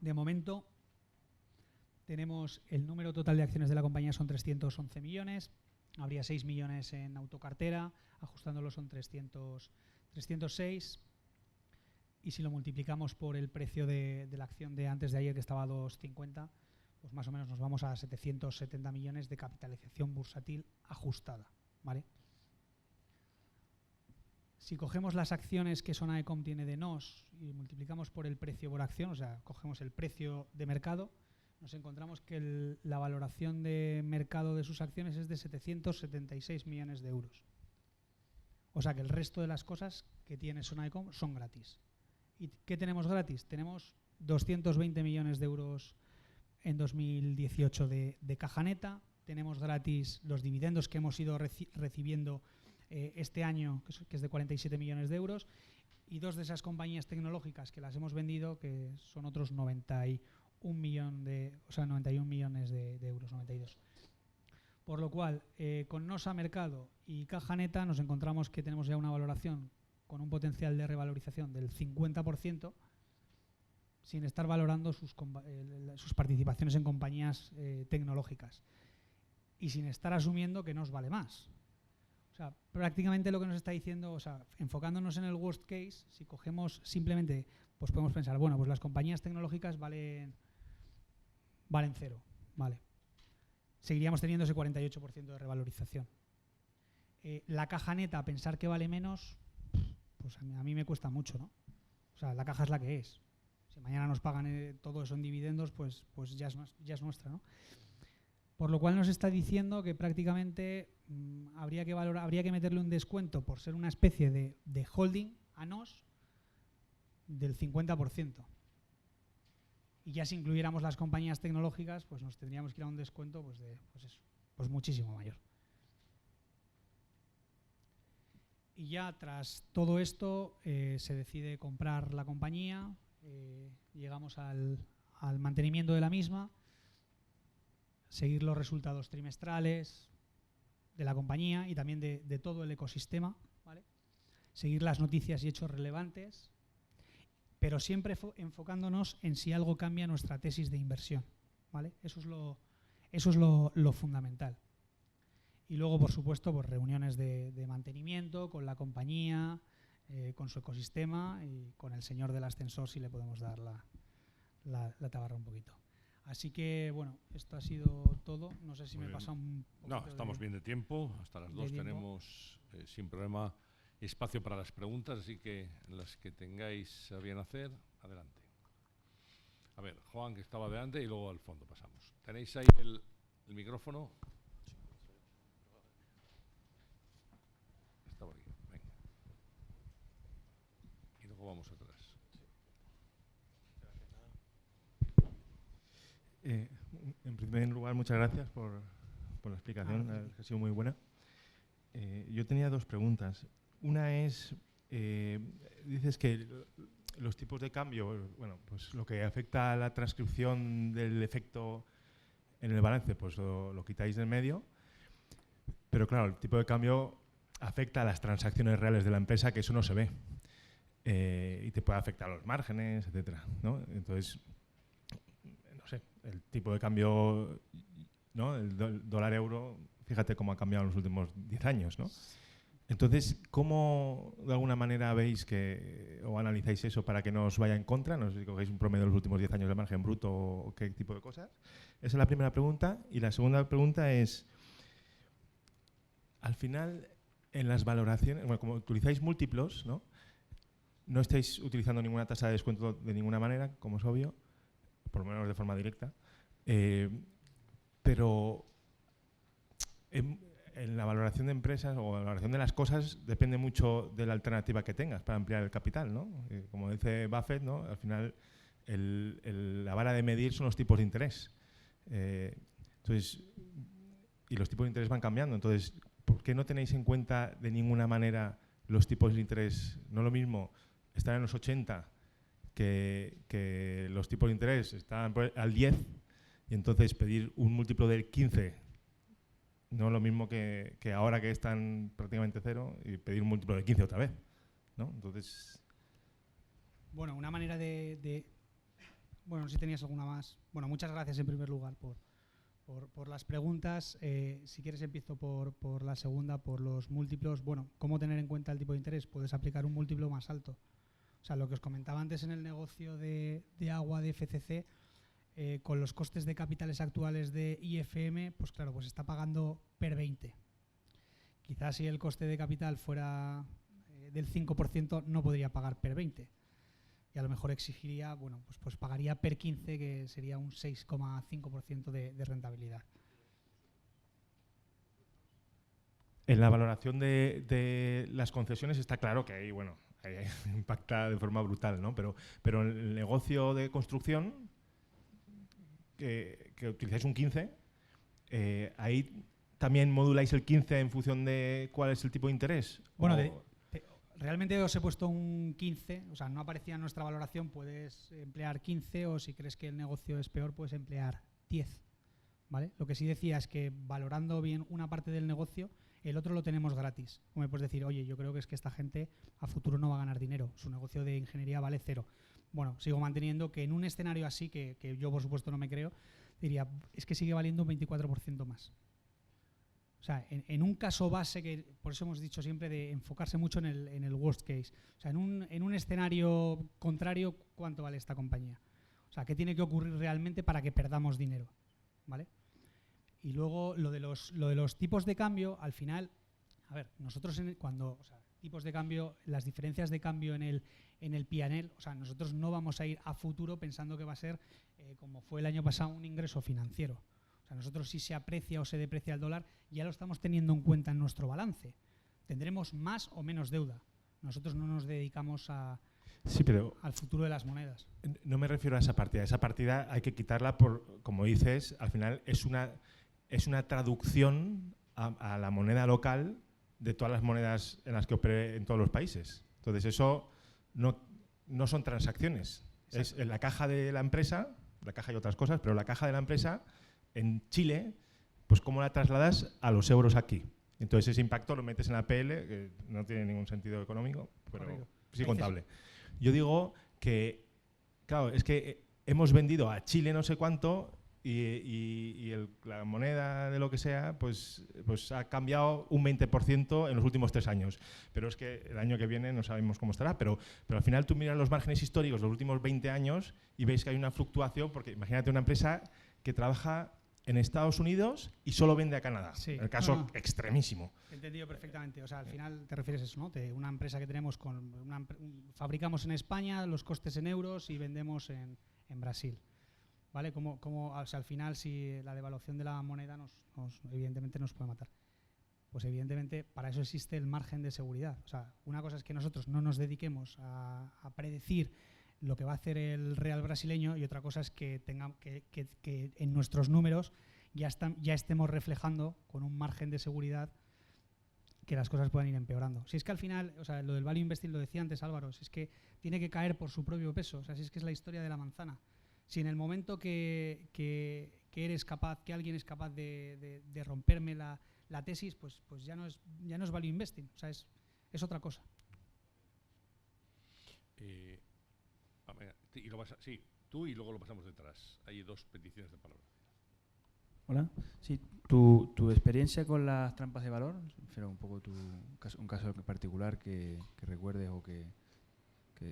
De momento tenemos el número total de acciones de la compañía son 311 millones, habría 6 millones en autocartera, ajustándolo son 306, y si lo multiplicamos por el precio de la acción de antes de ayer, que estaba a 2,50, pues más o menos nos vamos a 770 millones de capitalización bursátil ajustada, ¿vale? Si cogemos las acciones que Sonaecom tiene de NOS y multiplicamos por el precio por acción, o sea, cogemos el precio de mercado, nos encontramos que la valoración de mercado de sus acciones es de 776 millones de euros. O sea que el resto de las cosas que tiene Sonaecom son gratis. ¿Y qué tenemos gratis? Tenemos 220 millones de euros en 2018 de caja neta. Tenemos gratis los dividendos que hemos ido recibiendo este año, que es de 47 millones de euros. Y 2 de esas compañías tecnológicas que las hemos vendido, que son otros 91 millones de euros, 92. Por lo cual, con NOS a mercado y caja neta nos encontramos que tenemos ya una valoración con un potencial de revalorización del 50%, sin estar valorando sus participaciones en compañías tecnológicas y sin estar asumiendo que NOS vale más. O sea, prácticamente lo que nos está diciendo, o sea, enfocándonos en el worst case, si cogemos simplemente, pues podemos pensar, bueno, pues las compañías tecnológicas valen 0, ¿vale? Seguiríamos teniendo ese 48% de revalorización. La caja neta, pensar que vale menos, pues a mí me cuesta mucho, ¿no? O sea, la caja es la que es. Si mañana nos pagan todo eso en dividendos, pues ya es nuestra, ¿no? Por lo cual nos está diciendo que prácticamente habría que meterle un descuento por ser una especie de holding a NOS del 50%. Y ya si incluyéramos las compañías tecnológicas, pues nos tendríamos que ir a un descuento pues muchísimo mayor. Y ya tras todo esto se decide comprar la compañía, llegamos al mantenimiento de la misma, seguir los resultados trimestrales de la compañía y también de todo el ecosistema, ¿vale? Seguir las noticias y hechos relevantes, pero siempre enfocándonos en si algo cambia nuestra tesis de inversión, ¿vale? Eso es lo fundamental. Y luego, por supuesto, pues reuniones de mantenimiento con la compañía, con su ecosistema y con el señor del ascensor si le podemos dar la tabarra un poquito. Así que, bueno, esto ha sido todo. No sé si me pasa un poquito. No, estamos bien de tiempo. Hasta las 2 tenemos, sin problema, espacio para las preguntas, así que las que tengáis a bien hacer, adelante. A ver, Juan, que estaba delante, y luego al fondo pasamos. ¿Tenéis ahí el micrófono? Está por aquí, venga. Y luego vamos atrás. En primer lugar, muchas gracias por la explicación, ha sido muy buena. Yo tenía dos preguntas. Una es, dices que los tipos de cambio, bueno, pues lo que afecta a la transcripción del efecto en el balance, pues lo quitáis del medio, pero claro, el tipo de cambio afecta a las transacciones reales de la empresa, que eso no se ve, y te puede afectar a los márgenes, etcétera, ¿no? Entonces, no sé, el tipo de cambio, ¿no? El dólar-euro, fíjate cómo ha cambiado en los últimos 10 años, ¿no? Entonces, ¿cómo de alguna manera veis o analizáis eso para que no os vaya en contra? No sé si cogéis un promedio de los últimos 10 años de margen bruto o qué tipo de cosas. Esa es la primera pregunta. Y la segunda pregunta es, al final, en las valoraciones, bueno, como utilizáis múltiplos, ¿no? No estáis utilizando ninguna tasa de descuento de ninguna manera, como es obvio, por lo menos de forma directa, pero en la valoración de empresas o la valoración de las cosas depende mucho de la alternativa que tengas para ampliar el capital, ¿no? Como dice Buffett, ¿no? Al final la vara de medir son los tipos de interés. Entonces, y los tipos de interés van cambiando. Entonces, ¿por qué no tenéis en cuenta de ninguna manera los tipos de interés? No lo mismo estar en los 80 que los tipos de interés están al 10 y entonces pedir un múltiplo del 15. No es lo mismo que ahora que están prácticamente cero y pedir un múltiplo de 15 otra vez, ¿no? Entonces... Bueno, una manera bueno, si tenías alguna más. Bueno, muchas gracias en primer lugar por las preguntas. Si quieres empiezo por la segunda, por los múltiplos. Bueno, ¿cómo tener en cuenta el tipo de interés? Puedes aplicar un múltiplo más alto. O sea, lo que os comentaba antes en el negocio de agua de FCC, con los costes de capitales actuales de IFM, pues claro, pues está pagando per 20. Quizás si el coste de capital fuera del 5%, no podría pagar per 20. Y a lo mejor exigiría, bueno, pues pagaría per 15, que sería un 6,5% de rentabilidad. En la valoración de las concesiones está claro que ahí, bueno, ahí impacta de forma brutal, ¿no? Pero en el negocio de construcción, que utilizáis un 15, ahí también moduláis el 15 en función de cuál es el tipo de interés. Bueno, realmente os he puesto un 15, o sea, no aparecía en nuestra valoración, puedes emplear 15 o si crees que el negocio es peor, puedes emplear 10, ¿vale? Lo que sí decía es que valorando bien una parte del negocio, el otro lo tenemos gratis. O me puedes decir, oye, yo creo que es que esta gente a futuro no va a ganar dinero, su negocio de ingeniería vale 0. Bueno, sigo manteniendo que en un escenario así, que yo por supuesto no me creo, diría, es que sigue valiendo un 24% más. O sea, en un caso base, que por eso hemos dicho siempre de enfocarse mucho en el worst case. O sea, en un escenario contrario, ¿cuánto vale esta compañía? O sea, ¿qué tiene que ocurrir realmente para que perdamos dinero? ¿Vale? Y luego lo de los tipos de cambio, al final, a ver, nosotros tipos de cambio, las diferencias de cambio en el P&L, o sea, nosotros no vamos a ir a futuro pensando que va a ser, como fue el año pasado, un ingreso financiero. O O sea, nosotros si se aprecia o se deprecia el dólar, ya lo estamos teniendo en cuenta en nuestro balance. Tendremos más o menos deuda. Nosotros no nos dedicamos Sí, pero al futuro de las monedas. no me refiero a esa partida. Esa partida hay que quitarla por, como dices, al final es una traducción a la moneda local de todas las monedas en las que opere en todos los países. Entonces eso no son transacciones. Exacto. Es en la caja de la empresa, la caja y otras cosas, pero la caja de la empresa en Chile, pues cómo la trasladas a los euros aquí. Entonces ese impacto lo metes en la PL, que no tiene ningún sentido económico, pero Correcto. sí contable. Yo digo que, claro, es que hemos vendido a Chile no sé cuánto y la moneda de lo que sea pues ha cambiado un 20% en los últimos 3 años. Pero es que el año que viene no sabemos cómo estará. Pero al final tú miras los márgenes históricos de los últimos 20 años y veis que hay una fluctuación, porque imagínate una empresa que trabaja en Estados Unidos y solo vende a Canadá. Sí. El caso No. extremísimo. He entendido perfectamente. O sea, al final te refieres a eso, ¿no? De una empresa que tenemos fabricamos en España, los costes en euros y vendemos en Brasil. ¿Vale? O sea, al final, si la devaluación de la moneda evidentemente nos puede matar. Pues evidentemente para eso existe el margen de seguridad. O sea, una cosa es que nosotros no nos dediquemos a predecir lo que va a hacer el real brasileño y otra cosa es que en nuestros números ya estemos reflejando con un margen de seguridad que las cosas puedan ir empeorando. Si es que al final, o sea, lo del value investing lo decía antes Álvaro, si es que tiene que caer por su propio peso, o sea, si es que es la historia de la manzana. Si en el momento que alguien es capaz de romperme la tesis, pues ya no es value investing, o sea, es otra cosa. Sí, tú y luego lo pasamos detrás. Hay 2 peticiones de palabra. Hola. Sí, tu experiencia con las trampas de valor, pero un poco un caso en particular que recuerdes o que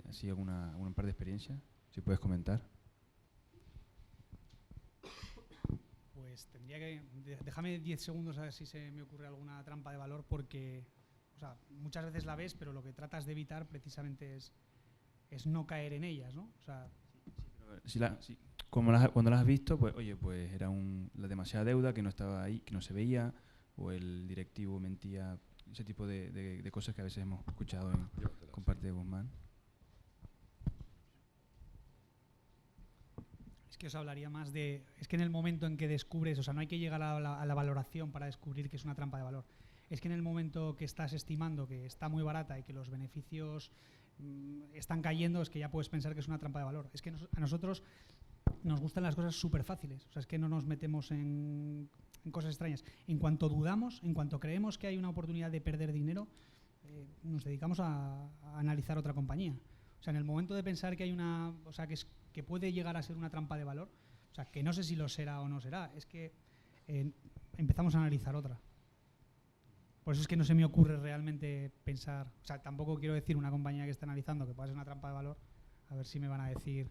así un par de experiencias, si puedes comentar. Pues tendría que... Déjame 10 segundos a ver si se me ocurre alguna trampa de valor porque, o sea, muchas veces la ves, pero lo que tratas de evitar precisamente es no caer en ellas, ¿no? O sea, cuando las has visto, pues oye, pues era la demasiada deuda que no estaba ahí, que no se veía, o el directivo mentía, ese tipo de cosas que a veces hemos escuchado con parte de Guzmán. es que os hablaría más de... Es que en el momento en que descubres, o sea, no hay que llegar a la valoración para descubrir que es una trampa de valor. Es que en el momento que estás estimando que está muy barata y que los beneficios están cayendo, es que ya puedes pensar que es una trampa de valor. Es que a nosotros nos gustan las cosas súper fáciles, o sea, es que no nos metemos en cosas extrañas. En cuanto dudamos, en cuanto creemos que hay una oportunidad de perder dinero, nos dedicamos a analizar otra compañía. O sea, en el momento de pensar que hay una, o sea, que puede llegar a ser una trampa de valor, o sea, que no sé si lo será o no será, es que empezamos a analizar otra. Por eso es que no se me ocurre realmente pensar, o sea, tampoco quiero decir una compañía que está analizando que pueda ser una trampa de valor, a ver si me van a decir.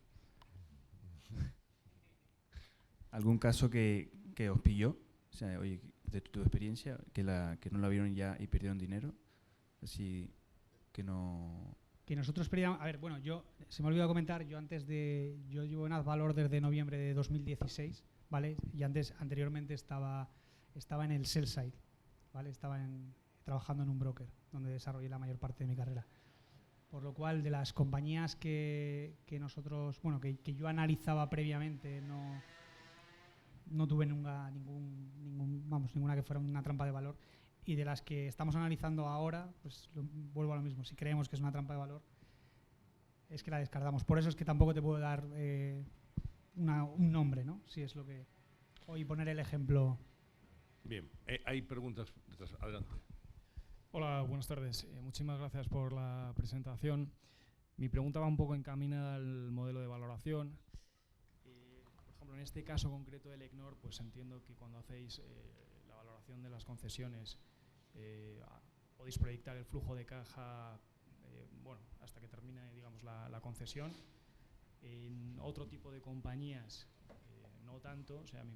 ¿Algún caso que os pilló? O sea, oye, de tu experiencia, que no la vieron ya y perdieron dinero, así que no... Que nosotros perdiéramos... A ver, bueno, se me ha olvidado comentar, yo llevo en Advalor desde noviembre de 2016, ¿vale? Y anteriormente estaba en el sell side, ¿vale? Estaba trabajando en un broker, donde desarrollé la mayor parte de mi carrera. Por lo cual, de las compañías que nosotros, bueno, que yo analizaba previamente, no tuve ninguna que fuera una trampa de valor. Y de las que estamos analizando ahora, pues vuelvo a lo mismo. Si creemos que es una trampa de valor, es que la descartamos. Por eso es que tampoco te puedo dar un nombre, ¿no? Si es lo que... Y poner el ejemplo. Bien, hay preguntas. Adelante. Hola, buenas tardes. Muchísimas gracias por la presentación. Mi pregunta va un poco encaminada al modelo de valoración. Por ejemplo, en este caso concreto del ECNOR, pues entiendo que cuando hacéis la valoración de las concesiones, podéis proyectar el flujo de caja hasta que termine, digamos, la concesión. En otro tipo de compañías no tanto. O sea, mi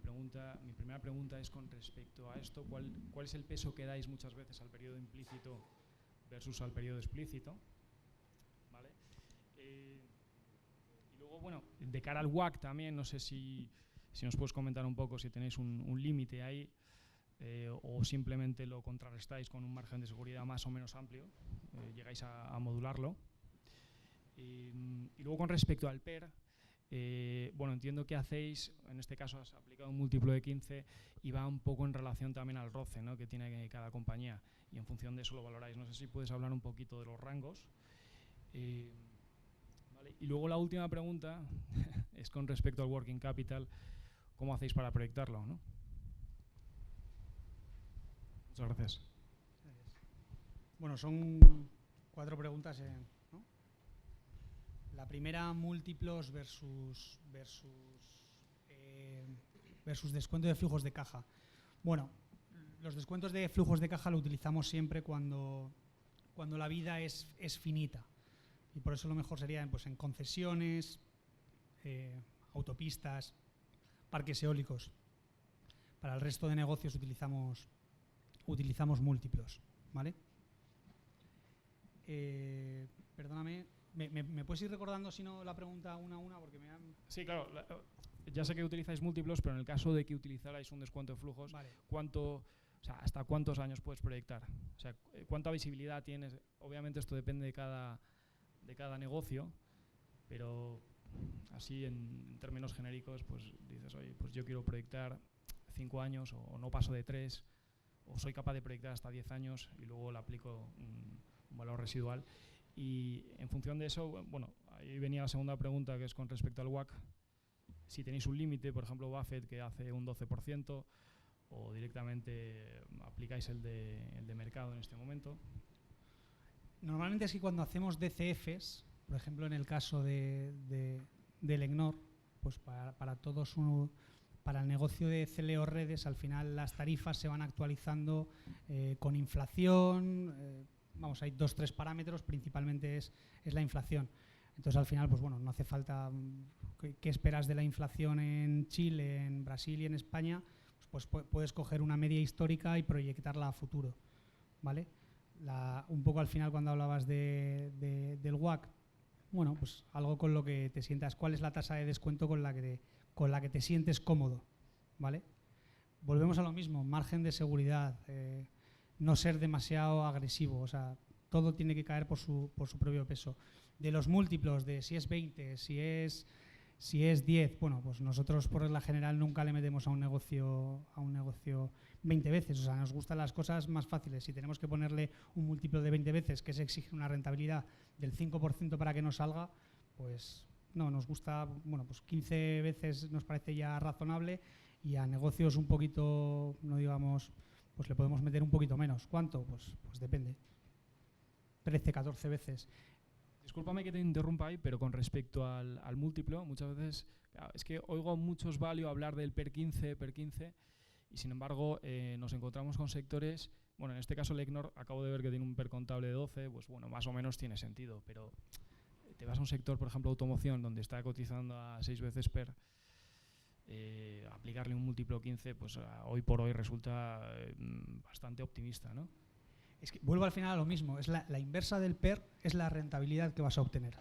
primera pregunta es con respecto a esto, ¿cuál es el peso que dais muchas veces al periodo implícito versus al periodo explícito? ¿Vale? Y luego, bueno, de cara al WACC también, no sé si Si nos puedes comentar un poco si tenéis un límite ahí o simplemente lo contrarrestáis con un margen de seguridad más o menos amplio, llegáis a modularlo. Y luego con respecto al PER, bueno, entiendo que hacéis, en este caso has aplicado un múltiplo de 15 y va un poco en relación también al roce, ¿no?, que tiene cada compañía, y en función de eso lo valoráis. No sé si puedes hablar un poquito de los rangos. Vale. Y luego la última pregunta es con respecto al working capital. ¿Cómo hacéis para proyectarlo, ¿no? Muchas gracias. Bueno, son 4 preguntas, ¿no? La primera, múltiplos versus descuento de flujos de caja. Bueno, los descuentos de flujos de caja lo utilizamos siempre cuando la vida es finita. Y por eso lo mejor sería pues, en concesiones, autopistas, parques eólicos. Para el resto de negocios utilizamos múltiplos, ¿vale? Perdóname, ¿me puedes ir recordando si no la pregunta una a una? Porque me han... Sí, claro. Ya sé que utilizáis múltiplos, pero en el caso de que utilizarais un descuento de flujos, Vale. ¿Hasta cuántos años puedes proyectar? O sea, ¿cuánta visibilidad tienes? Obviamente esto depende de cada negocio, pero así en términos genéricos, pues dices, oye, pues yo quiero proyectar 5 años o no paso de 3, o soy capaz de proyectar hasta 10 años y luego le aplico un valor residual. Y en función de eso, bueno, ahí venía la segunda pregunta, que es con respecto al WACC. Si tenéis un límite, por ejemplo, Buffett, que hace un 12%, o directamente aplicáis el de mercado en este momento. Normalmente es que cuando hacemos DCFs, por ejemplo en el caso del EGNOR, pues para el negocio de Celeo Redes, al final las tarifas se van actualizando con inflación. Vamos, hay 2-3 parámetros, principalmente es la inflación. Entonces al final, pues bueno, no hace falta. ¿Qué esperas de la inflación en Chile, en Brasil y en España? Pues puedes coger una media histórica y proyectarla a futuro, ¿vale? Un poco al final cuando hablabas del WACC, bueno, pues algo con lo que te sientas. ¿Cuál es la tasa de descuento con la que te sientes cómodo, ¿vale? Volvemos a lo mismo, margen de seguridad, no ser demasiado agresivo, o sea, todo tiene que caer por su propio peso. De los múltiplos, de si es 20, si es 10, bueno, pues nosotros por regla general nunca le metemos a un negocio 20 veces, o sea, nos gustan las cosas más fáciles. Si tenemos que ponerle un múltiplo de 20 veces, que se exige una rentabilidad del 5% para que nos salga, pues no, nos gusta, bueno, pues 15 veces nos parece ya razonable, y a negocios un poquito, no digamos, pues le podemos meter un poquito menos. ¿Cuánto? Pues depende. 13, 14 veces. Discúlpame que te interrumpa ahí, pero con respecto al múltiplo, muchas veces es que oigo muchos value hablar del PER 15, y sin embargo nos encontramos con sectores, bueno, en este caso el EGNOR, acabo de ver que tiene un PER contable de 12, pues bueno, más o menos tiene sentido, pero te vas a un sector, por ejemplo, automoción, donde está cotizando a 6 veces PER, aplicarle un múltiplo 15, pues hoy por hoy resulta bastante optimista, ¿no? Es que vuelvo al final a lo mismo, es la inversa del PER, es la rentabilidad que vas a obtener.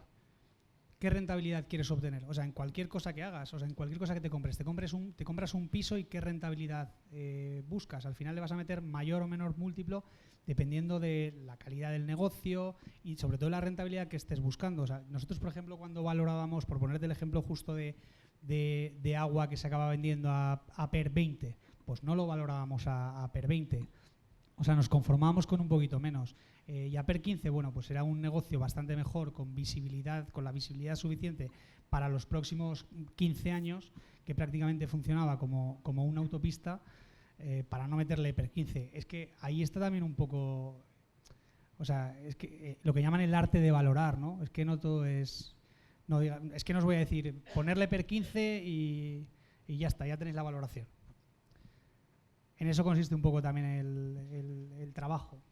¿Qué rentabilidad quieres obtener? O sea, en cualquier cosa que hagas, o sea, en cualquier cosa que te compres un piso y qué rentabilidad buscas. Al final le vas a meter mayor o menor múltiplo dependiendo de la calidad del negocio y sobre todo la rentabilidad que estés buscando. O sea, nosotros, por ejemplo, cuando valorábamos, por ponerte el ejemplo justo de agua que se acaba vendiendo a PER 20, pues no lo valorábamos a PER 20. O sea, nos conformábamos con un poquito menos. Y a PER 15, bueno, pues era un negocio bastante mejor, con la visibilidad suficiente para los próximos 15 años, que prácticamente funcionaba como una autopista, para no meterle PER 15. Es que ahí está también un poco, o sea, es que lo que llaman el arte de valorar, ¿no? Es que no todo es, es que no os voy a decir ponerle PER 15 y ya está, ya tenéis la valoración. En eso consiste un poco también el trabajo.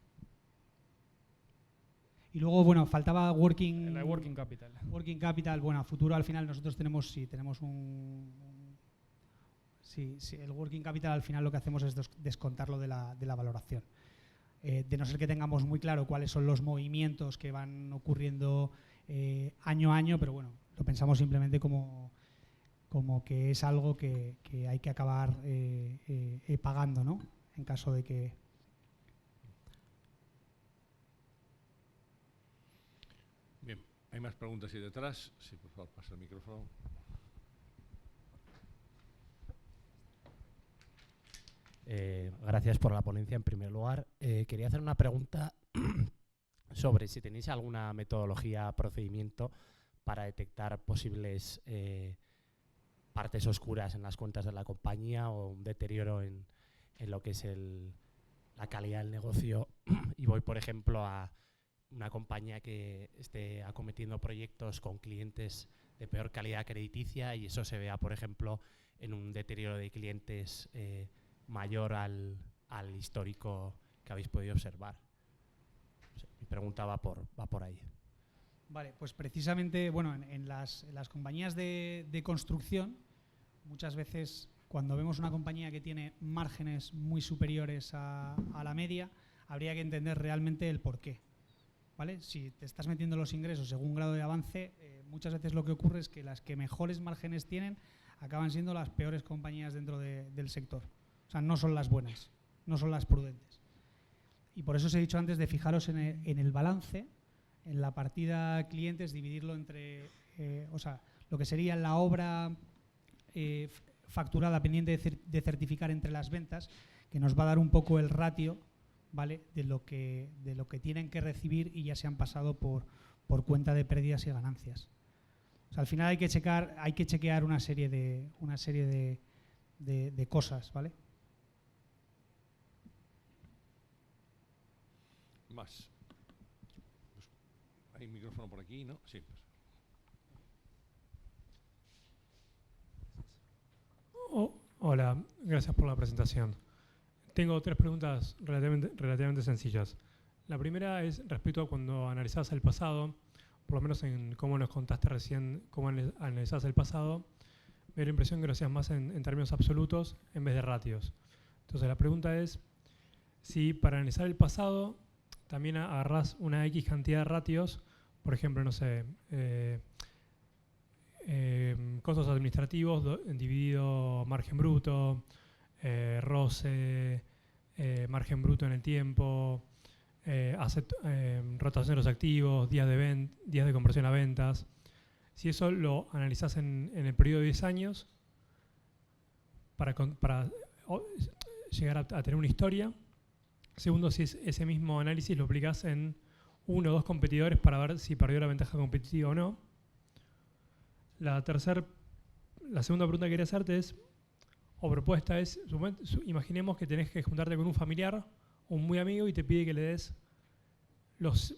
Y luego, bueno, faltaba working capital. Working capital, bueno, a futuro al final nosotros tenemos el working capital al final lo que hacemos es descontarlo de la valoración. De no ser que tengamos muy claro cuáles son los movimientos que van ocurriendo año a año, pero bueno, lo pensamos simplemente como como que es algo que hay que acabar pagando, ¿no? En caso de que... Bien, hay más preguntas ahí detrás. Sí, por favor, pasa el micrófono. Gracias por la ponencia, en primer lugar. Quería hacer una pregunta sobre si tenéis alguna metodología, procedimiento para detectar posibles partes oscuras en las cuentas de la compañía o un deterioro en lo que es la calidad del negocio. Y voy, por ejemplo, a una compañía que esté acometiendo proyectos con clientes de peor calidad crediticia y eso se vea, por ejemplo, en un deterioro de clientes mayor al histórico que habéis podido observar. Mi pregunta va por ahí. Vale, pues precisamente, bueno, en las compañías de construcción, muchas veces cuando vemos una compañía que tiene márgenes muy superiores a la media, habría que entender realmente el porqué. ¿Vale? Si te estás metiendo los ingresos según grado de avance, muchas veces lo que ocurre es que las que mejores márgenes tienen acaban siendo las peores compañías dentro del sector. O sea, no son las buenas, no son las prudentes. Y por eso os he dicho antes de fijaros en el balance, en la partida clientes, dividirlo entre, o sea, lo que sería la obra facturada pendiente de certificar entre las ventas, que nos va a dar un poco el ratio, ¿vale?, de lo que tienen que recibir y ya se han pasado por cuenta de pérdidas y ganancias. O sea, al final hay que chequear una serie de cosas, ¿vale? Más. Pues, hay micrófono por aquí, ¿no? Sí. Pues. Hola, gracias por la presentación. Tengo 3 preguntas relativamente sencillas. La primera es respecto a cuando analizás el pasado, por lo menos en cómo nos contaste recién, cómo analizás el pasado, me da la impresión que lo hacías más en términos absolutos en vez de ratios. Entonces la pregunta es si para analizar el pasado también agarrás una X cantidad de ratios, por ejemplo, no sé, costos administrativos dividido margen bruto, ROCE, margen bruto en el tiempo, rotación de los activos, días de conversión a ventas. Si eso lo analizás en el periodo de 10 años para llegar a tener una historia. Segundo, si ese mismo análisis lo aplicás en 1 o 2 competidores para ver si perdió la ventaja competitiva o no. La segunda pregunta que quería hacerte es, o propuesta es, imaginemos que tenés que juntarte con un familiar, un muy amigo, y te pide que le des los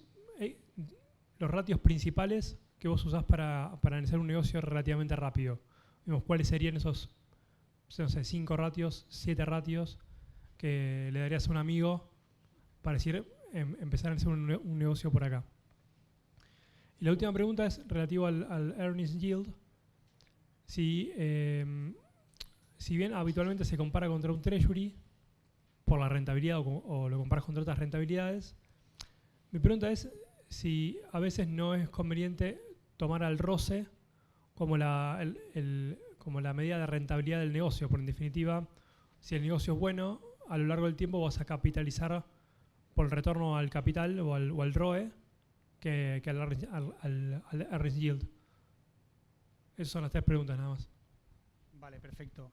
ratios principales que vos usás para analizar un negocio relativamente rápido. Vemos cuáles serían esos, no sé, 5 ratios, 7 ratios que le darías a un amigo para decir, empezar a hacer un negocio por acá. Y la última pregunta es relativo al earnings yield. Si bien habitualmente se compara contra un treasury por la rentabilidad o lo comparas contra otras rentabilidades, mi pregunta es si a veces no es conveniente tomar al ROCE como la medida de rentabilidad del negocio, porque en definitiva, si el negocio es bueno, a lo largo del tiempo vas a capitalizar por el retorno al capital o al ROE que al earnings yield. Esas son las 3 preguntas nada más. Vale, perfecto.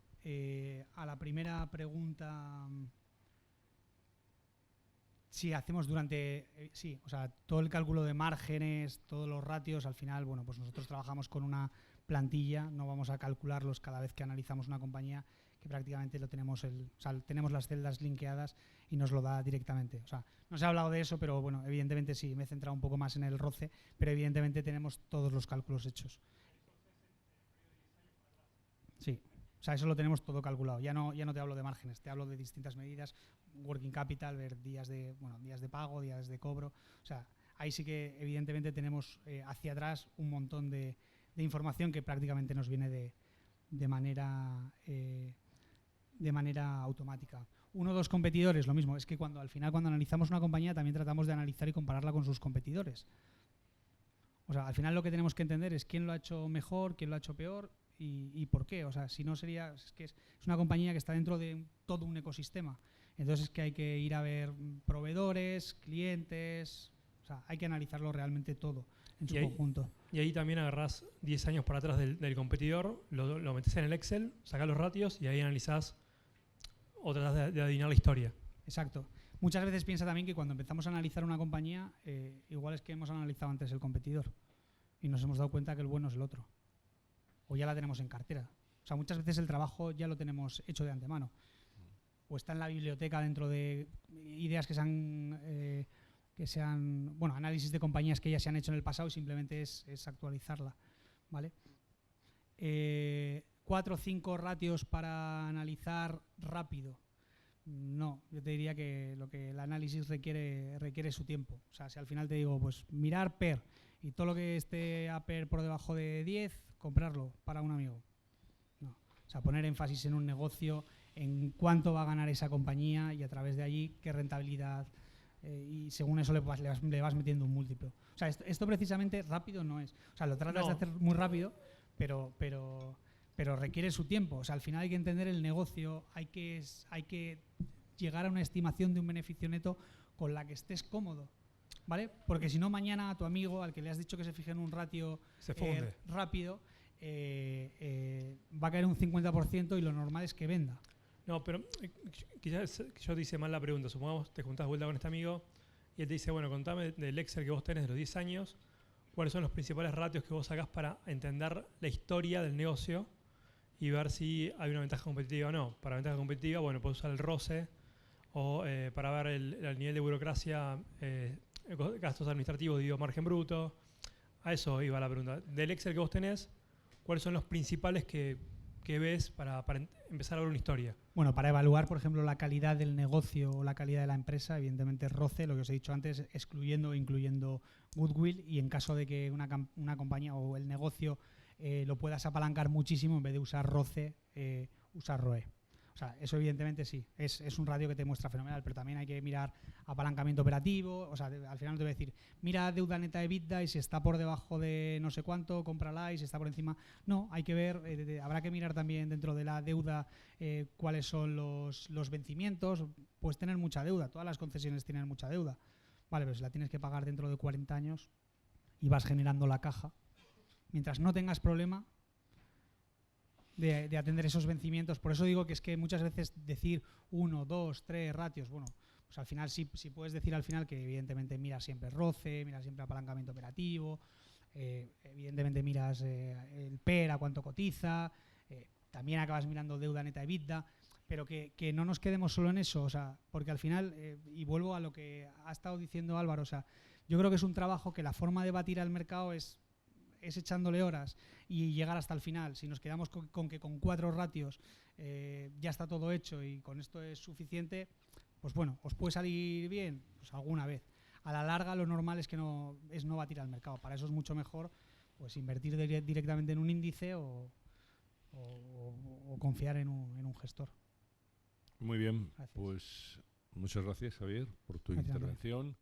A la primera pregunta, sí, hacemos sí, o sea, todo el cálculo de márgenes, todos los ratios, al final, bueno, pues nosotros trabajamos con una plantilla, no vamos a calcularlos cada vez que analizamos una compañía, que prácticamente lo tenemos, tenemos las celdas linkeadas y nos lo da directamente. O sea, no se ha hablado de eso, pero bueno, evidentemente sí, me he centrado un poco más en el ROCE, pero evidentemente tenemos todos los cálculos hechos. Sí, o sea, eso lo tenemos todo calculado. Ya no te hablo de márgenes, te hablo de distintas medidas, working capital, ver días de pago, días de cobro. O sea, ahí sí que evidentemente tenemos hacia atrás un montón de información que prácticamente nos viene de manera automática. 1 o 2 competidores, lo mismo. Es que al final cuando analizamos una compañía también tratamos de analizar y compararla con sus competidores. O sea, al final lo que tenemos que entender es quién lo ha hecho mejor, quién lo ha hecho peor, y por qué. O sea, si no sería, es que es una compañía que está dentro de todo un ecosistema. Entonces es que hay que ir a ver proveedores, clientes, o sea, hay que analizarlo realmente todo en su conjunto. Y ahí también agarrás 10 años para atrás del competidor, lo metes en el Excel, sacás los ratios y ahí analizás o tratás de adivinar la historia. Exacto. Muchas veces piensa también que cuando empezamos a analizar una compañía, igual es que hemos analizado antes el competidor y nos hemos dado cuenta que el bueno es el otro. O ya la tenemos en cartera. O sea, muchas veces el trabajo ya lo tenemos hecho de antemano. O está en la biblioteca dentro de ideas que sean, bueno, análisis de compañías que ya se han hecho en el pasado y simplemente es actualizarla, ¿vale? 4 o 5 ratios para analizar rápido. No, yo te diría que lo que el análisis requiere su tiempo. O sea, si al final te digo, pues mirar PER y todo lo que esté a PER por debajo de 10, comprarlo para un amigo. No. O sea, poner énfasis en un negocio, en cuánto va a ganar esa compañía y a través de allí qué rentabilidad y según eso le vas metiendo un múltiplo. O sea, esto precisamente rápido no es. O sea, lo tratas de hacer muy rápido, pero requiere su tiempo. O sea, al final hay que entender el negocio, hay que llegar a una estimación de un beneficio neto con la que estés cómodo, ¿vale? Porque si no, mañana a tu amigo, al que le has dicho que se fije en un ratio rápido, va a caer un 50% y lo normal es que venda. No, pero quizás yo te hice mal la pregunta. Supongamos te juntás vuelta con este amigo y él te dice, bueno, contame del Excel que vos tenés de los 10 años, cuáles son los principales ratios que vos sacás para entender la historia del negocio y ver si hay una ventaja competitiva o no. Para ventaja competitiva, bueno, puedes usar el ROCE o para ver el nivel de burocracia, gastos administrativos, digo, margen bruto. A eso iba la pregunta. Del Excel que vos tenés, ¿cuáles son los principales que ves para empezar a ver una historia? Bueno, para evaluar, por ejemplo, la calidad del negocio o la calidad de la empresa, evidentemente ROCE, lo que os he dicho antes, excluyendo o incluyendo goodwill, y en caso de que una compañía o el negocio lo puedas apalancar muchísimo, en vez de usar ROCE, usar ROE. O sea, eso evidentemente sí, es un ratio que te muestra fenomenal, pero también hay que mirar apalancamiento operativo. O sea, al final te voy a decir, mira deuda neta EBITDA y si está por debajo de no sé cuánto, cómprala, y si está por encima, no, hay que ver, habrá que mirar también dentro de la deuda cuáles son los vencimientos. Puedes tener mucha deuda, todas las concesiones tienen mucha deuda, vale, pero si la tienes que pagar dentro de 40 años y vas generando la caja, mientras no tengas problema de atender esos vencimientos. Por eso digo que es que muchas veces decir 1, 2, 3 ratios, bueno, pues al final sí puedes decir al final que evidentemente miras siempre ROCE, miras siempre apalancamiento operativo, evidentemente miras el PER, a cuánto cotiza, también acabas mirando deuda neta EBITDA, pero que no nos quedemos solo en eso. O sea, porque al final, y vuelvo a lo que ha estado diciendo Álvaro, o sea, yo creo que es un trabajo que la forma de batir al mercado es echándole horas y llegar hasta el final. Si nos quedamos con que con 4 ratios ya está todo hecho y con esto es suficiente, pues bueno, ¿os puede salir bien? Pues alguna vez. A la larga lo normal es no batir al mercado. Para eso es mucho mejor pues invertir directamente en un índice o confiar en un gestor. Muy bien, Gracias. pues muchas gracias, Javier, por tu Gracias, intervención.